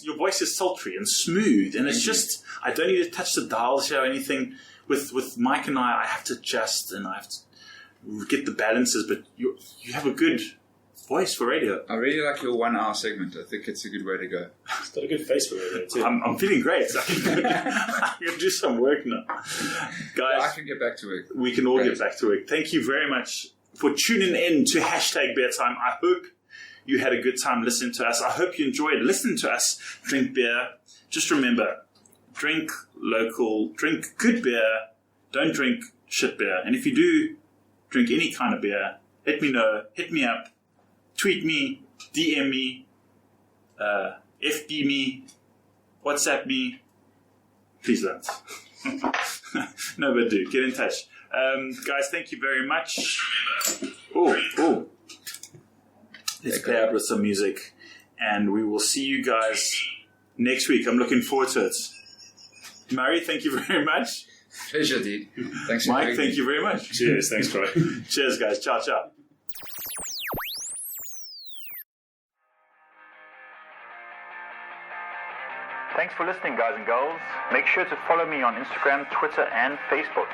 Speaker 1: Your voice is sultry and smooth, and it's just I don't need to touch the dials here or anything. With Mike and I have to adjust and I have to get the balances, but you have a good voice for radio.
Speaker 5: I really like your 1 hour segment. I think it's a good way to go.
Speaker 6: It's got a good face for it too.
Speaker 1: I'm feeling great. I can do some work now. Guys,
Speaker 5: I can get back to it.
Speaker 1: we can all
Speaker 5: Great.
Speaker 1: get back to it. Thank you very much for tuning in to Beer Time. I hope you had a good time listening to us. I hope you enjoyed listening to us drink beer. Just remember, drink local, drink good beer, don't drink shit beer. And if you do drink any kind of beer, let me know, hit me up, tweet me, DM me, FB me, WhatsApp me. Please don't. No, but do. Get in touch. Guys, thank you very much. Oh. Let's play out with some music. And we will see you guys next week. I'm looking forward to it. Murray, thank you very much.
Speaker 5: Pleasure, dude. Thanks for
Speaker 1: Mike,
Speaker 5: having
Speaker 1: thank
Speaker 5: me.
Speaker 1: you very much.
Speaker 6: Cheers, thanks, Troy.
Speaker 1: Cheers, guys. Ciao, ciao. Thanks for listening, guys and girls. Make sure to follow me on Instagram, Twitter, and Facebook.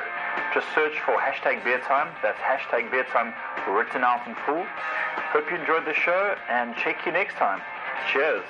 Speaker 1: Just search for #BeerTime. That's #BeerTime written out in full. Hope you enjoyed the show, and check you next time. Cheers.